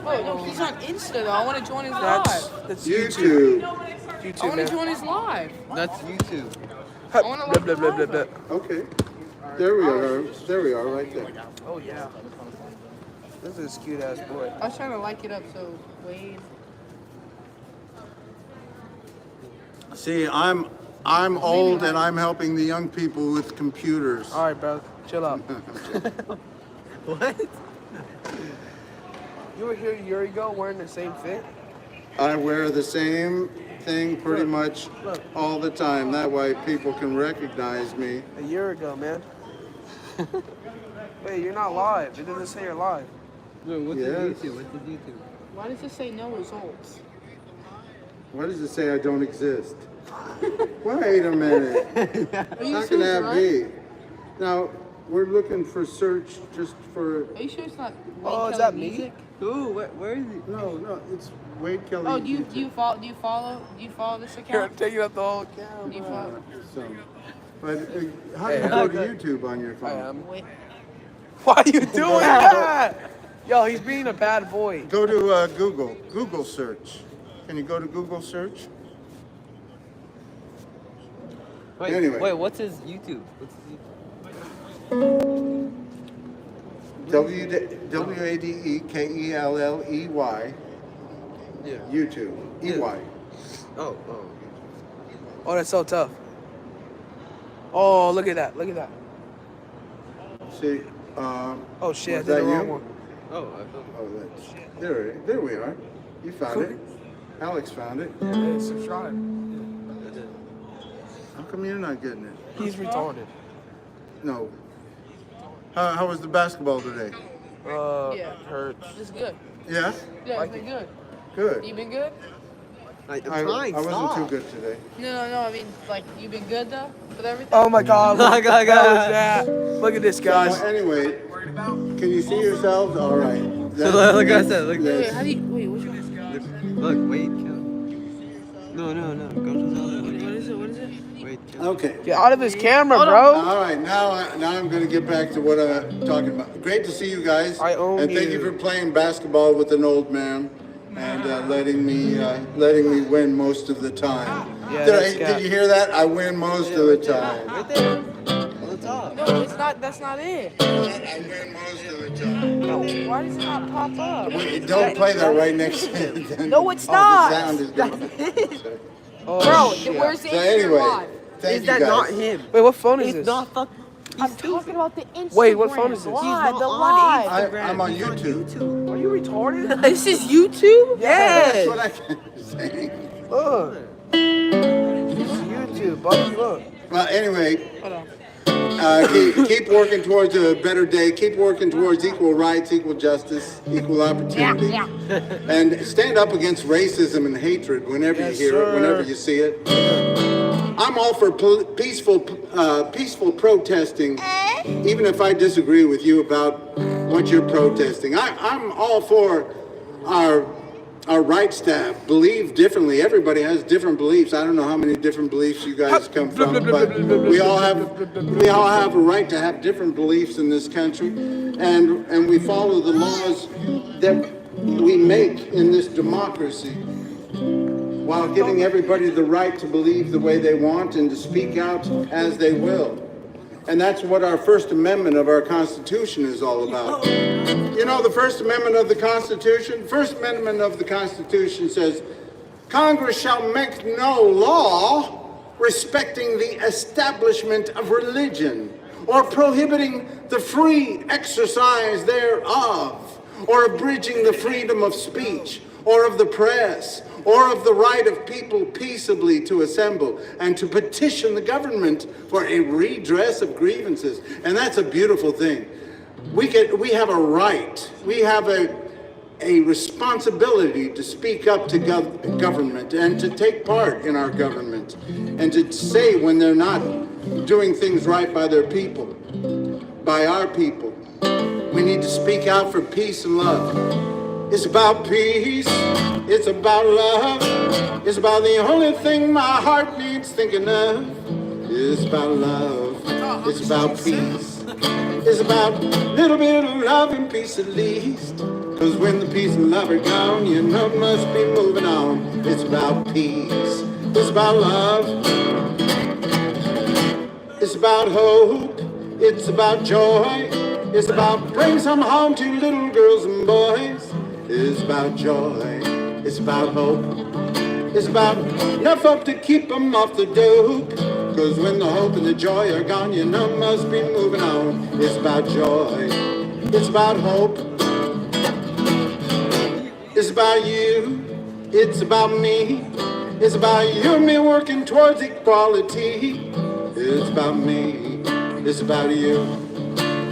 Speaker 6: Oh no, he's on Insta though. I want to join his
Speaker 7: That's
Speaker 6: live.
Speaker 2: YouTube.
Speaker 6: I
Speaker 7: YouTube,
Speaker 6: want to
Speaker 7: man.
Speaker 6: join his live.
Speaker 5: That's YouTube.
Speaker 6: I want to
Speaker 7: Blah, blah, blah, blah, blah.
Speaker 2: Okay. There we are, right there.
Speaker 7: Oh, yeah. This is a cute ass boy.
Speaker 6: I was trying to like it up, so Wade.
Speaker 2: See, I'm old and I'm helping the young people with computers.
Speaker 7: All right, bro. Chill out.
Speaker 5: What?
Speaker 7: You were here a year ago wearing the same fit?
Speaker 2: I wear the same thing pretty much all the time. That way people can recognize me.
Speaker 7: A year ago, man. Wait, you're not live. It doesn't say you're live.
Speaker 5: Wait, what's
Speaker 2: Yes.
Speaker 5: the YouTube? What's the YouTube?
Speaker 6: Why does it say no results?
Speaker 2: Why does it say I don't exist? Wait a minute.
Speaker 6: Are you
Speaker 2: How can
Speaker 6: sure it's
Speaker 2: that
Speaker 6: right?
Speaker 2: be? Now, we're looking for search just for...
Speaker 6: Are you sure it's not Wade
Speaker 7: Oh, is
Speaker 6: Kelley
Speaker 7: that me?
Speaker 6: Music?
Speaker 5: Who? Where is he?
Speaker 2: No, it's Wade Kelley.
Speaker 6: Oh, do you follow this
Speaker 7: Here,
Speaker 6: account?
Speaker 7: I'm taking up the whole
Speaker 6: Do you
Speaker 7: camera.
Speaker 6: follow?
Speaker 2: So, but how do you go to YouTube on your phone?
Speaker 6: Wait.
Speaker 7: Why are you doing that? Yo, he's being a bad boy.
Speaker 2: Go to Google search. Can you go to Google search?
Speaker 5: Wait,
Speaker 2: Anyway.
Speaker 5: wait, what's his YouTube? What's his YouTube?
Speaker 2: WADEKELLEY.
Speaker 5: Yeah.
Speaker 2: YouTube. EY.
Speaker 5: Oh.
Speaker 7: Oh, that's so tough. Oh, look at that. Look at that.
Speaker 2: See,
Speaker 7: Oh, shit. I
Speaker 2: Was
Speaker 7: did the
Speaker 2: that
Speaker 7: wrong
Speaker 2: you?
Speaker 7: one.
Speaker 5: Oh, I thought.
Speaker 2: oh, that's, there we are. You found it. Alex found it.
Speaker 7: Hey, subscribe.
Speaker 2: How come you're not getting it?
Speaker 7: He's retarded.
Speaker 2: No. How was the basketball today?
Speaker 6: Yeah.
Speaker 7: Hurts.
Speaker 6: It's good.
Speaker 2: Yeah?
Speaker 6: Yeah, it's been good.
Speaker 2: Good.
Speaker 6: You been good?
Speaker 5: I'm
Speaker 2: I
Speaker 5: trying.
Speaker 2: wasn't
Speaker 5: stop.
Speaker 2: too good today.
Speaker 6: No. I mean, like, you been good though with everything.
Speaker 7: Oh my God. Look,
Speaker 5: Look,
Speaker 7: what
Speaker 5: look,
Speaker 7: was
Speaker 5: look.
Speaker 7: that? Look at this, guys.
Speaker 2: Anyway, can you see yourselves? All right.
Speaker 5: Look, I said, look.
Speaker 6: Wait, how do you? Wait, what's your?
Speaker 5: Look, wait, kill. No. Go to the other one.
Speaker 6: What is it?
Speaker 5: Wait, kill.
Speaker 2: Okay.
Speaker 7: Get out of his camera,
Speaker 6: Hold
Speaker 7: bro.
Speaker 2: All right, now I'm going to get back to what I'm talking about. Great to see you guys.
Speaker 7: I own
Speaker 2: and thank you
Speaker 7: you.
Speaker 2: for playing basketball with an old man and letting me win most of the time.
Speaker 7: Yeah, that's
Speaker 2: Did you hear that? I win most of the time.
Speaker 5: Right there. On the top.
Speaker 6: No, it's not. That's not it.
Speaker 2: I win most of the time.
Speaker 6: No, why does it not pop up?
Speaker 2: Wait, don't play that right next to it.
Speaker 6: No, it's
Speaker 2: Oh,
Speaker 6: not.
Speaker 2: the sound is good.
Speaker 7: Oh,
Speaker 6: Bro,
Speaker 7: shit.
Speaker 6: where's the
Speaker 2: So
Speaker 6: Instagram
Speaker 2: anyway,
Speaker 6: live?
Speaker 2: thank
Speaker 5: Is
Speaker 2: you
Speaker 5: that
Speaker 2: guys.
Speaker 5: not him?
Speaker 7: Wait, what phone is
Speaker 5: It's
Speaker 7: this?
Speaker 5: not fuck.
Speaker 6: I'm talking about the Instagram.
Speaker 7: Wait, what phone is this?
Speaker 6: Live, the
Speaker 5: on
Speaker 6: live.
Speaker 5: Instagram.
Speaker 2: I'm on
Speaker 5: He's
Speaker 2: YouTube.
Speaker 7: Are you retarded?
Speaker 6: This is YouTube?
Speaker 2: That's
Speaker 7: Yes.
Speaker 2: what I can say.
Speaker 7: Look. This is YouTube, buddy. Look.
Speaker 2: Well, anyway,
Speaker 6: Hold on.
Speaker 2: keep working towards a better day. Keep working towards equal rights, equal justice, equal opportunity.
Speaker 6: Yeah.
Speaker 2: And stand up against racism and hatred whenever
Speaker 7: Yes,
Speaker 2: you hear it,
Speaker 7: sir.
Speaker 2: whenever you see it. I'm all for peaceful protesting, even if I disagree with you about what you're protesting. I'm all for our our rights to believe differently. Everybody has different beliefs. I don't know how many different beliefs you guys come from, but we all have a right to have different beliefs in this country, and we follow the laws that we make in this democracy, while giving everybody the right to believe the way they want and to speak out as they will. And that's what our First Amendment of our Constitution is all about. You know, the First Amendment of the Constitution? First Amendment of the Constitution says, Congress shall make no law respecting the establishment of religion or prohibiting the free exercise thereof, or abridging the freedom of speech or of the press, or of the right of people peaceably to assemble and to petition the government for a redress of grievances. And that's a beautiful thing. We have a right, we have a responsibility to speak up to government and to take part in our government and to say when they're not doing things right by their people, by our people. We need to speak out for peace and love. It's about peace, it's about love, it's about the only thing my heart needs thinking of. It's about love, it's about peace, it's about a little bit of love and peace at least. Cause when the peace and love are gone, you know it must be moving on. It's about peace, it's about love, it's about hope, it's about joy, it's about bring some home to little girls and boys. It's about joy, it's about hope, it's about enough hope to keep them off the dope. Cause when the hope and the joy are gone, you know must be moving on. It's about joy, it's about hope, it's about you, it's about me, it's about you and me working towards equality. It's about me, it's about you.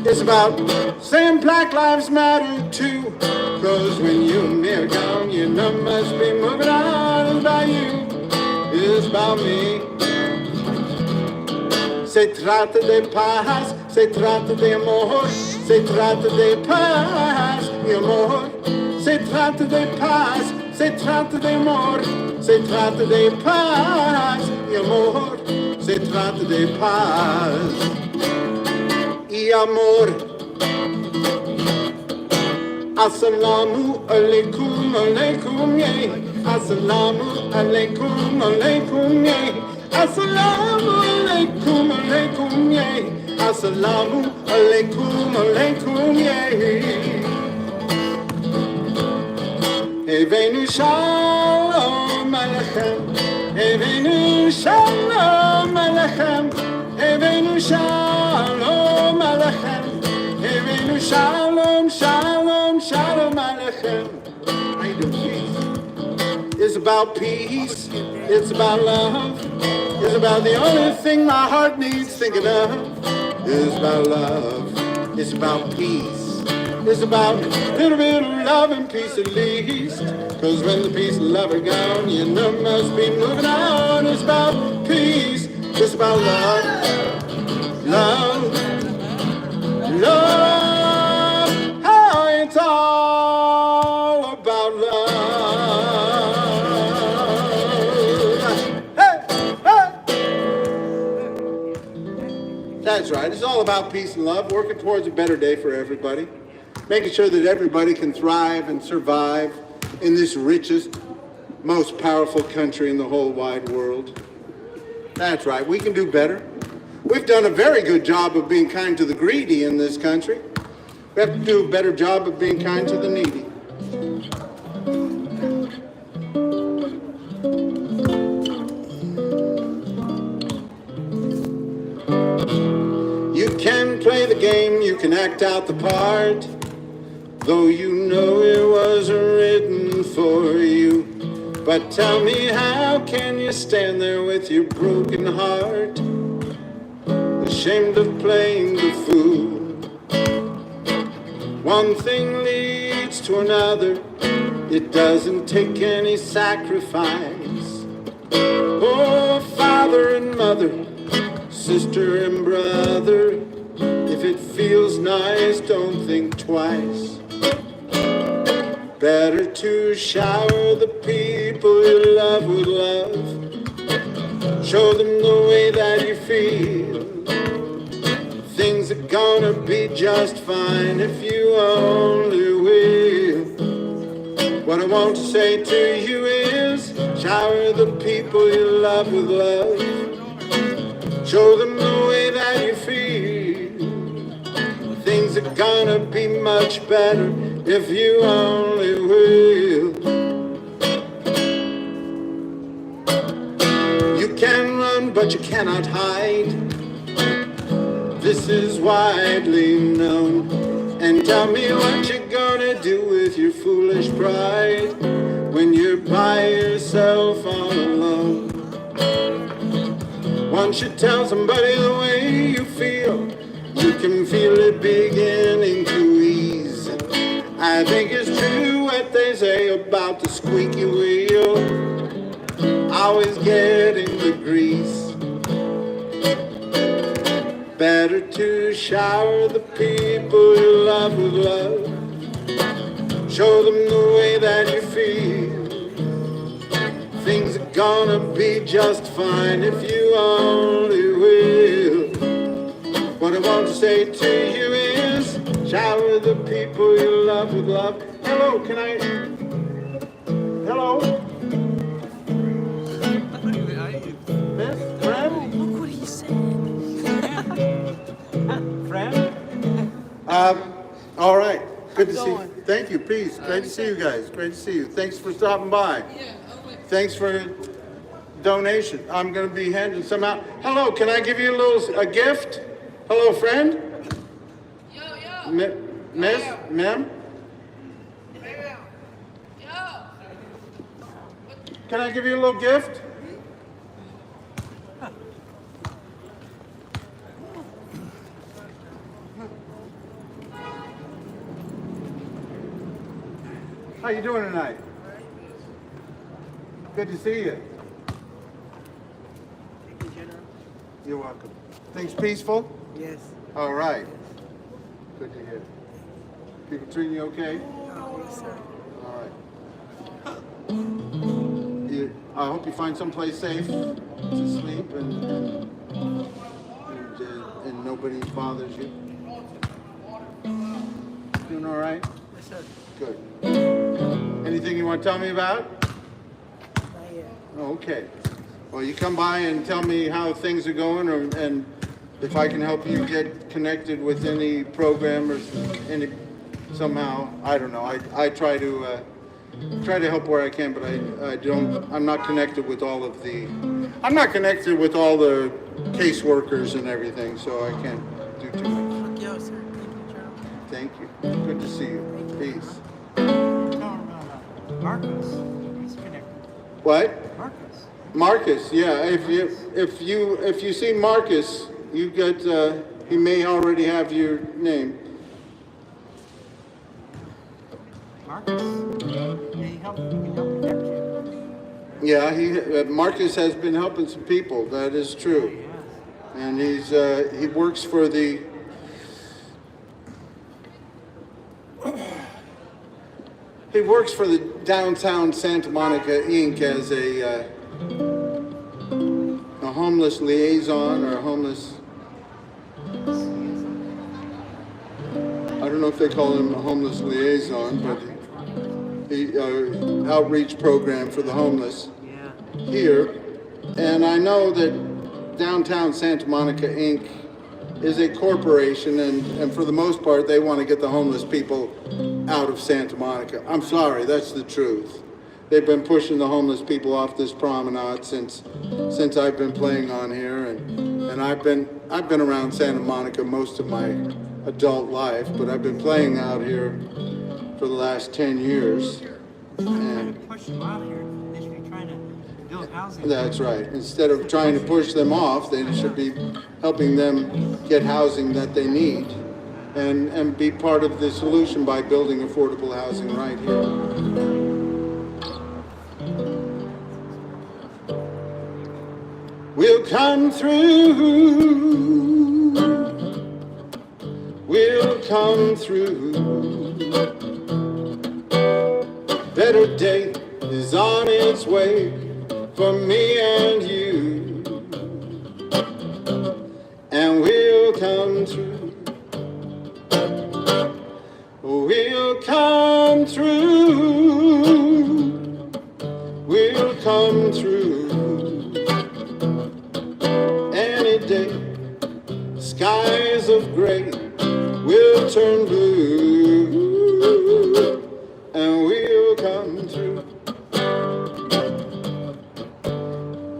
Speaker 2: It's about saying Black Lives Matter too. Cause when you and me are gone, you know must be moving on. It's about you, it's about me. Se trata de paz, se trata de amor, se trata de paz, mi amor. Se trata de paz, se trata de amor, se trata de paz, mi amor. Se trata de paz y amor. Assalamu alaikum, alaikum, yeah. Assalamu alaikum, alaikum, yeah. Assalamu alaikum, alaikum, yeah. Assalamu alaikum, alaikum, yeah. Evenu shalom alechem, Evenu shalom alechem, Evenu shalom alechem, Evenu shalom, shalom, shalom alechem. How you doing, peace? It's about peace, it's about love, it's about the only thing my heart needs thinking of. It's about love, it's about peace. It's about a little bit of love and peace at least. Cause when the peace and love are gone, you know must be moving on. It's about peace, it's about love, love, love. Oh, it's all about love. Hey, hey. That's right, it's all about peace and love, working towards a better day for everybody. Making sure that everybody can thrive and survive in this richest, most powerful country in the whole wide world. That's right, we can do better. We've done a very good job of being kind to the greedy in this country. We have to do a better job of being kind to the needy. You can play the game, you can act out the part, though you know it wasn't written for you. But tell me, how can you stand there with your broken heart, ashamed of playing the fool? One thing leads to another, it doesn't take any sacrifice. Oh, father and mother, sister and brother, if it feels nice, don't think twice. Better to shower the people you love with love. Show them the way that you feel. Things are gonna be just fine if you only will. What I want to say to you is, shower the people you love with love. Show them the way that you feel. Things are gonna be much better if you only will. You can run, but you cannot hide. This is widely known. And tell me what you're gonna do with your foolish pride when you're by yourself all alone. Once you tell somebody the way you feel, you can feel it beginning to ease. I think it's true what they say about the squeaky wheel always getting the grease. Better to shower the people you love with love. Show them the way that you feel. Things are gonna be just fine if you only will. What I want to say to you is, shower the people you love with love. Hello, can I? Hello? Miss? Friend?
Speaker 4: Look what he said.
Speaker 2: Friend? All right. Good to see you. Thank you. Peace. Great to see you guys. Great to see you. Thanks for stopping by. Thanks for donation. I'm going to be handing some out. Hello, can I give you a gift? Hello, friend? Miss? Ma'am? Can I give you a little gift? How you doing tonight? Good to see you.
Speaker 3: Thank you, General.
Speaker 2: You're welcome. Things peaceful?
Speaker 3: Yes.
Speaker 2: All right. Good to hear. People treating you okay?
Speaker 3: Oh, yes, sir.
Speaker 2: All right. I hope you find someplace safe to sleep and nobody bothers you. Doing all right?
Speaker 3: Yes, sir.
Speaker 2: Good. Anything you want to tell me about?
Speaker 3: Not yet.
Speaker 2: Okay. Well, you come by and tell me how things are going, and if I can help you get connected with any program or somehow. I don't know. I try to help where I can, but I don't. I'm not connected with all of the. I'm not connected with all the caseworkers and everything, so I can't do too much.
Speaker 3: Yo, sir. Thank you, General.
Speaker 2: Thank you. Good to see you. Peace.
Speaker 3: No. Marcos. He's connected.
Speaker 2: What?
Speaker 3: Marcos.
Speaker 2: Marcus, yeah. If you see Marcus, you get. He may already have your name.
Speaker 3: Marcos. He helped connect you.
Speaker 2: Yeah, Marcus has been helping some people. That is true, and he works for the. He works for the Downtown Santa Monica Inc. as a homeless liaison or a homeless. I don't know if they call him a homeless liaison, but he outreach program for the homeless here. And I know that Downtown Santa Monica Inc. is a corporation, and for the most part, they want to get the homeless people out of Santa Monica. I'm sorry, that's the truth. They've been pushing the homeless people off this promenade since I've been playing on here, and I've been around Santa Monica most of my adult life, but I've been playing out here for the last 10 years. And
Speaker 3: Push them out here. They should be trying to build housing.
Speaker 2: that's right. Instead of trying to push them off, they should be helping them get housing that they need and be part of the solution by building affordable housing right here. We'll come through. We'll come through. better day is on its way for me and you, and we'll come through. We'll come through. We'll come through. Any day, skies of gray will turn blue, and we'll come through.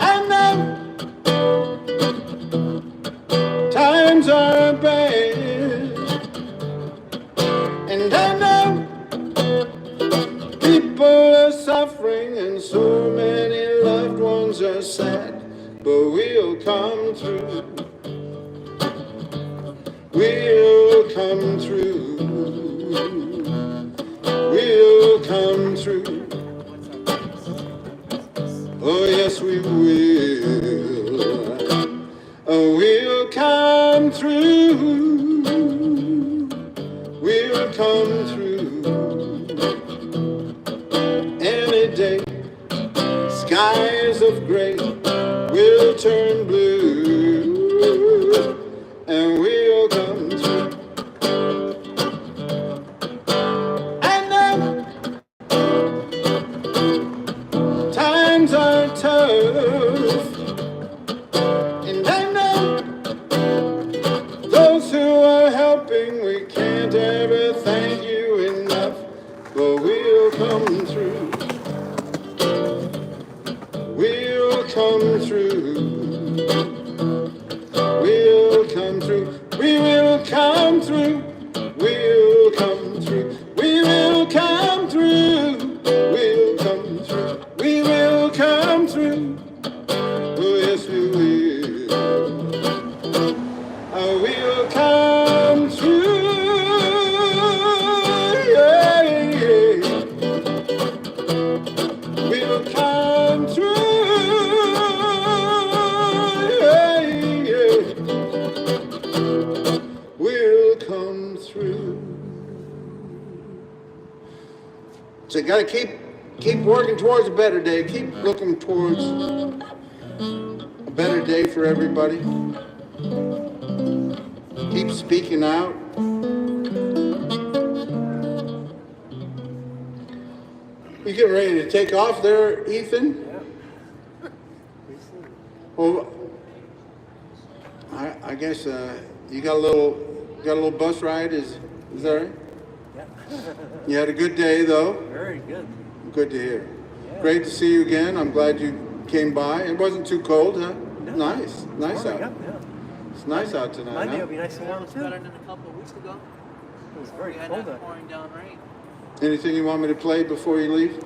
Speaker 2: I know times are bad, and I know people are suffering and so many loved ones are sad, but we'll come through. We'll come through. We'll come through. Oh yes we will. Oh, we'll come through. We'll come through. Any day, skies of gray will turn blue, and we'll come through. I know times are tough, and I know those who are helping, we can't ever thank you enough, but we'll come through. We'll come through. We'll come through. We will come through. We'll come through. We will come through. We'll come through. We will come through. Oh yes we will. Oh, we'll come through. Yeah, yeah. We'll come through. Yeah, yeah. We'll come through. So you gotta keep working towards a better day. Keep looking towards a better day for everybody. Keep speaking out. You getting ready to take off there, Ethan?
Speaker 1: Yeah.
Speaker 2: Well, I guess you got a little bus ride. Is that right?
Speaker 1: Yeah.
Speaker 2: You had a good day though.
Speaker 1: Very good.
Speaker 2: Good to hear.
Speaker 1: Yeah.
Speaker 2: Great to see you again. I'm glad you came by. It wasn't too cold, huh?
Speaker 1: No.
Speaker 2: Nice
Speaker 1: Warming
Speaker 2: out.
Speaker 1: up, yeah.
Speaker 2: It's nice out tonight,
Speaker 1: Monday
Speaker 2: huh?
Speaker 1: will be nice and warm
Speaker 3: It's
Speaker 1: too.
Speaker 3: better than a couple of weeks ago.
Speaker 1: It was very
Speaker 3: We had
Speaker 1: cold
Speaker 3: that
Speaker 1: out.
Speaker 3: pouring down rain.
Speaker 2: Anything you want me to play before you leave?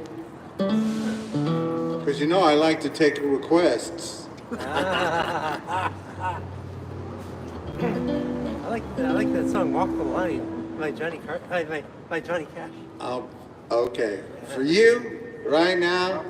Speaker 2: Because you know I like to take requests.
Speaker 1: I like that song "Walk the Line" by by Johnny Cash.
Speaker 2: Oh, okay. For you, right now.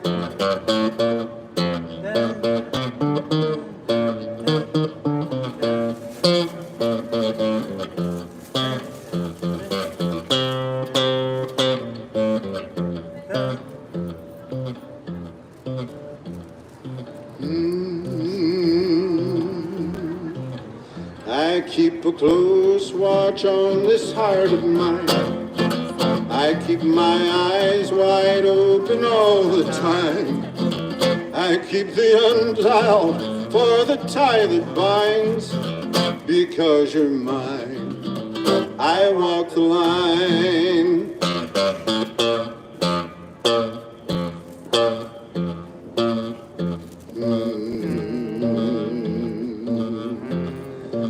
Speaker 2: I keep a close watch on this heart of mine. I keep my eyes wide open all the time. I keep the undial for the tie that binds. Because you're mine, I walk the line.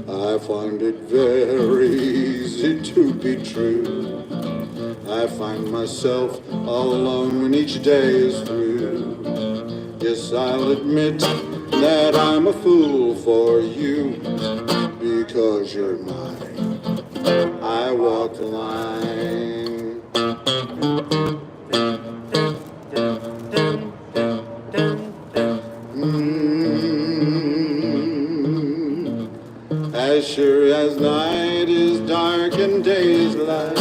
Speaker 2: I find it very easy to be true. I find myself all alone when each day is through. Yes, I'll admit that I'm a fool for you. Because you're mine, I walk the line. As sure as night is dark and day is light,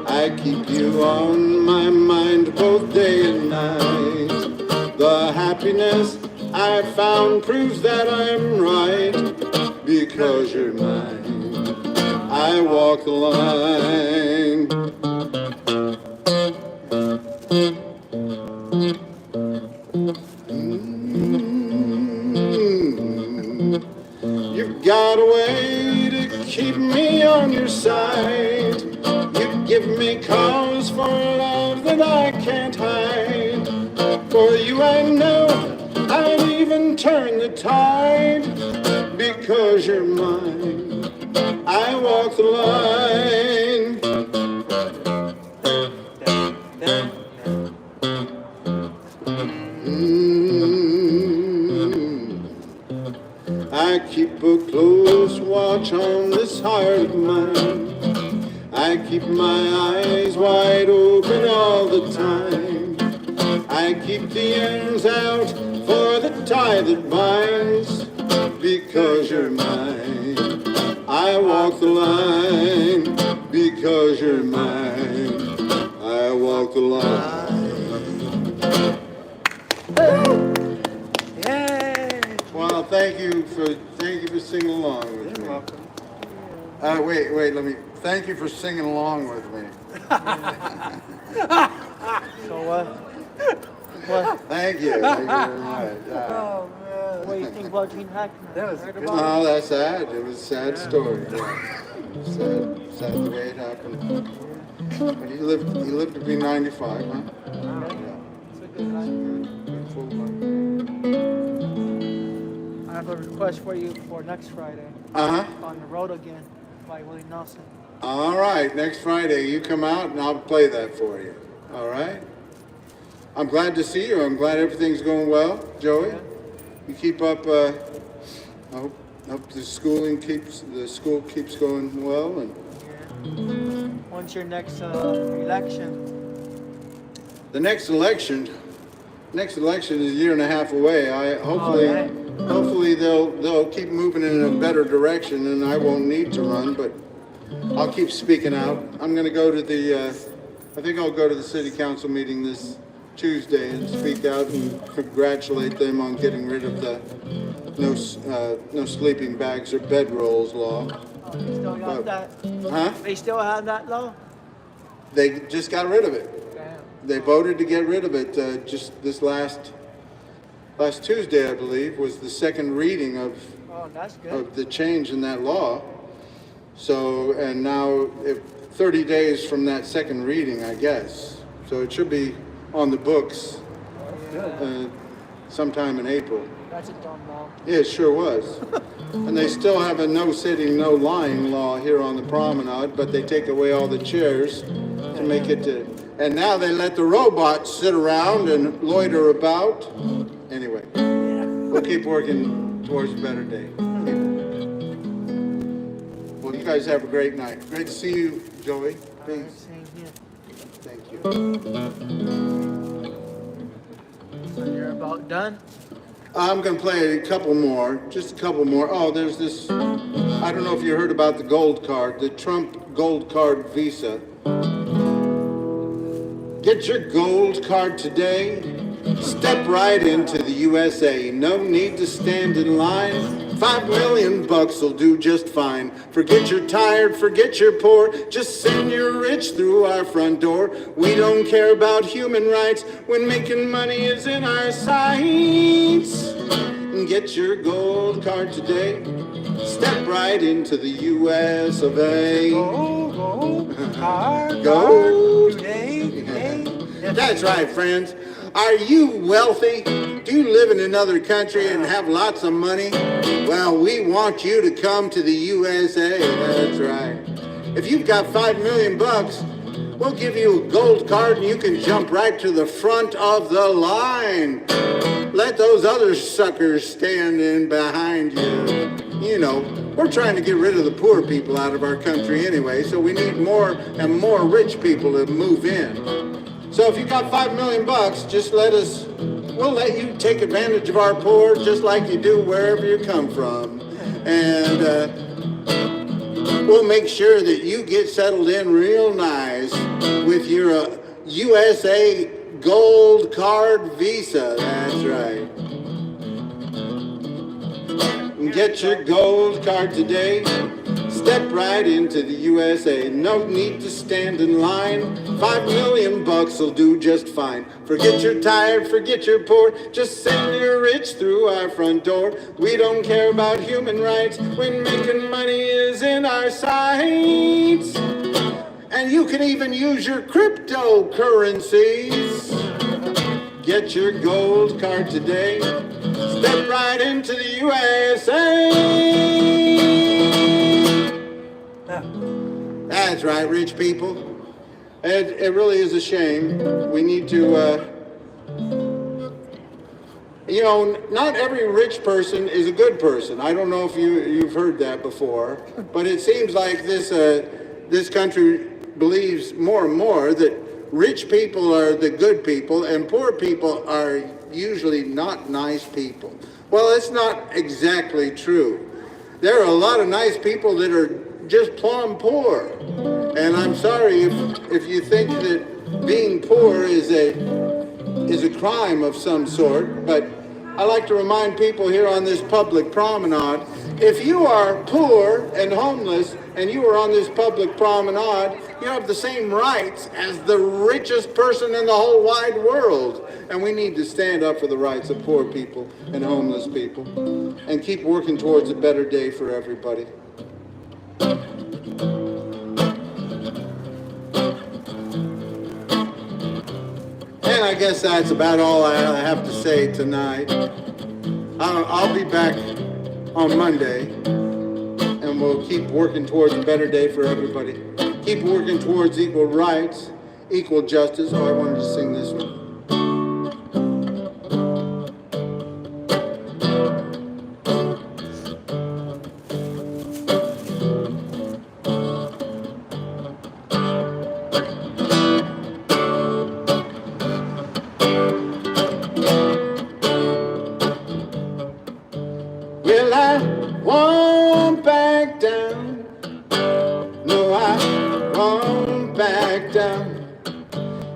Speaker 2: I keep you on my mind happiness I found proves that I'm right. Because you're mine, I walk the line. You've got a way to keep me on your side. You give me cause for love that I can't hide. For you I know I'd even turn the tide. Because you're mine, I walk the line. I keep a close watch on this heart of mine. I keep my eyes wide open all the time. I keep the ends out for the tie that binds. Because you're mine, I walk the line. Because you're mine, I walk the line.
Speaker 1: Yay!
Speaker 2: Well, thank you for singing along with me.
Speaker 1: You're welcome.
Speaker 2: Thank you for singing along with me.
Speaker 3: So what?
Speaker 2: Thank you. Thank you very much.
Speaker 1: Oh man.
Speaker 3: What do you think about Gene Hackman?
Speaker 1: That was
Speaker 3: Heard
Speaker 1: good.
Speaker 3: about
Speaker 2: Oh, that's sad. It was a sad story. Yeah. Sad the way it happened. But he lived to be 95, huh?
Speaker 3: it? It's a good guy.
Speaker 2: Full life.
Speaker 3: I have a request for you for next Friday.
Speaker 2: Uh-huh.
Speaker 3: On the Road Again by Willie Nelson.
Speaker 2: All right, next Friday you come out and I'll play that for you. All right? I'm glad to see you. I'm glad everything's going well, Joey.
Speaker 3: Yeah.
Speaker 2: You keep up. I hope the school keeps going well. And
Speaker 3: Yeah. When's your next election?
Speaker 2: the next election is a year and a half away. Hopefully they'll keep moving in a better direction, and I won't need to run. But I'll keep speaking out. I'm going to go to I think I'll go to the city council meeting this Tuesday and speak out and congratulate them on getting rid of the no sleeping bags or bedrolls law.
Speaker 3: Oh, they still got that?
Speaker 2: Huh?
Speaker 3: They still have that law?
Speaker 2: They just got rid of it.
Speaker 3: Damn.
Speaker 2: They voted to get rid of it just this last Tuesday, I believe, was the second reading of
Speaker 3: Oh, that's good.
Speaker 2: the change in that law. So, and now 30 days from that second reading, I guess. So it should be on the books sometime in April.
Speaker 3: That's a dumb law.
Speaker 2: Yeah, it sure was. And they still have a no sitting, no lying law here on the promenade, but they take away all the chairs to make it and now they let the robots sit around and loiter about. Anyway, we'll keep working towards a better day. Well, you guys have a great night. Great to see you, Joey. Peace.
Speaker 3: Same here.
Speaker 2: Thank you.
Speaker 3: So you're about done?
Speaker 2: I'm going to play just a couple more. Oh, there's this, I don't know if you heard about the gold card, the Trump gold card visa. Get your gold card today. Step right into the USA. No need to stand in line. $5 million will do just fine. Forget you're tired, forget you're poor. Just send your rich through our front door. We don't care about human rights when making money is in our sights. Get your gold card today. Step right into the US of A.
Speaker 1: Go today.
Speaker 2: That's right, friends. Are you wealthy? Do you live in another country and have lots of money? Well, we want you to come to the USA. That's right. If you've got $5 million, we'll give you a gold card and you can jump right to the front of the line. Let those other suckers stand in behind you. You know, we're trying to get rid of the poor people out of our country anyway, so we need more and more rich people to move in. So if you've got $5 million, just we'll let you take advantage of our poor just like you do wherever you come from. And we'll make sure that you get settled in real nice with your USA gold card visa. That's right. Get your gold card today. Step right into the USA. No need to stand in line. $5 million will do just fine. Forget you're tired, forget you're poor. Just send your rich through our front door. We don't care about human rights when making money is in our sights. And you can even use your cryptocurrencies. Get your gold card today. Step right into the USA. That's right, rich people. It really is a shame. We need to, not every rich person is a good person. I don't know if you've heard that before, but it seems like this country believes more and more that rich people are the good people and poor people are usually not nice people. Well, it's not exactly true. There are a lot of nice people that are just plumb poor. And I'm sorry if you think that being poor is a crime of some sort, but I like to remind people here on this public promenade, if you are poor and homeless and you are on this public promenade, you have the same rights as the richest person in the whole wide world. And we need to stand up for the rights of poor people and homeless people and keep working towards a better day for everybody. And I guess that's about all I have to say tonight. I'll be back on Monday, and we'll keep working towards a better day for everybody. Keep working towards equal rights, equal justice. Oh, I wanted to sing this one. Well, I won't back down. No, I won't back down.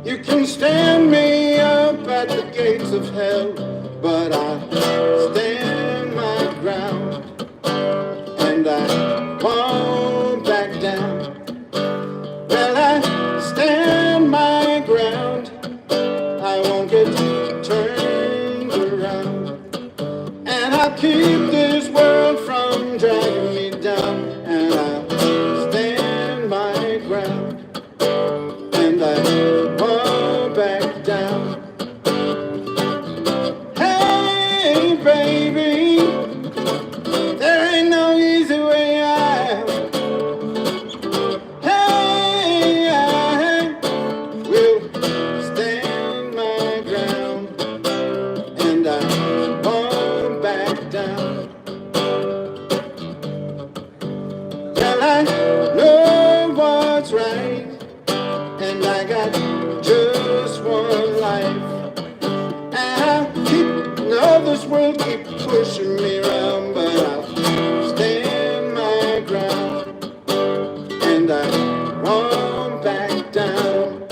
Speaker 2: You can stand me up at the gates of hell, but I stand my ground. And I won't back down. Well, I stand my ground. I won't get turned around. And I'll keep this world from dragging me down. And I'll stand my ground. And I won't back down. Hey, baby, there ain't no easy way out. Hey, I will stand my ground. And I won't back down. Well, I know what's right, and I got just one life. And I'll this world keep pushing me around, but I'll stand my ground. And I won't back down.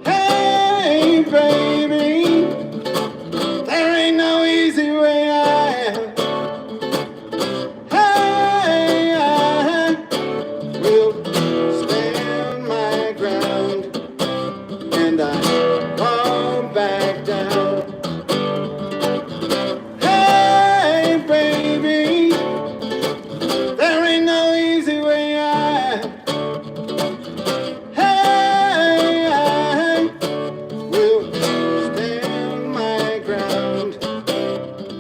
Speaker 2: Hey, baby, there ain't no easy way out. Hey, I will stand my ground. And I won't back down. Hey, baby, there ain't no easy way out. Hey, I will stand my ground.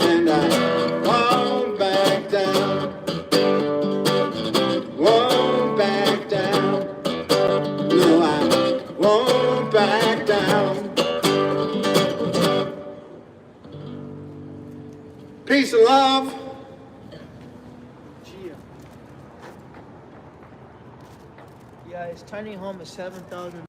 Speaker 2: And I won't back down. Won't back down. No, I won't back down. Peace and love.
Speaker 3: Yeah, his tiny home is 7,000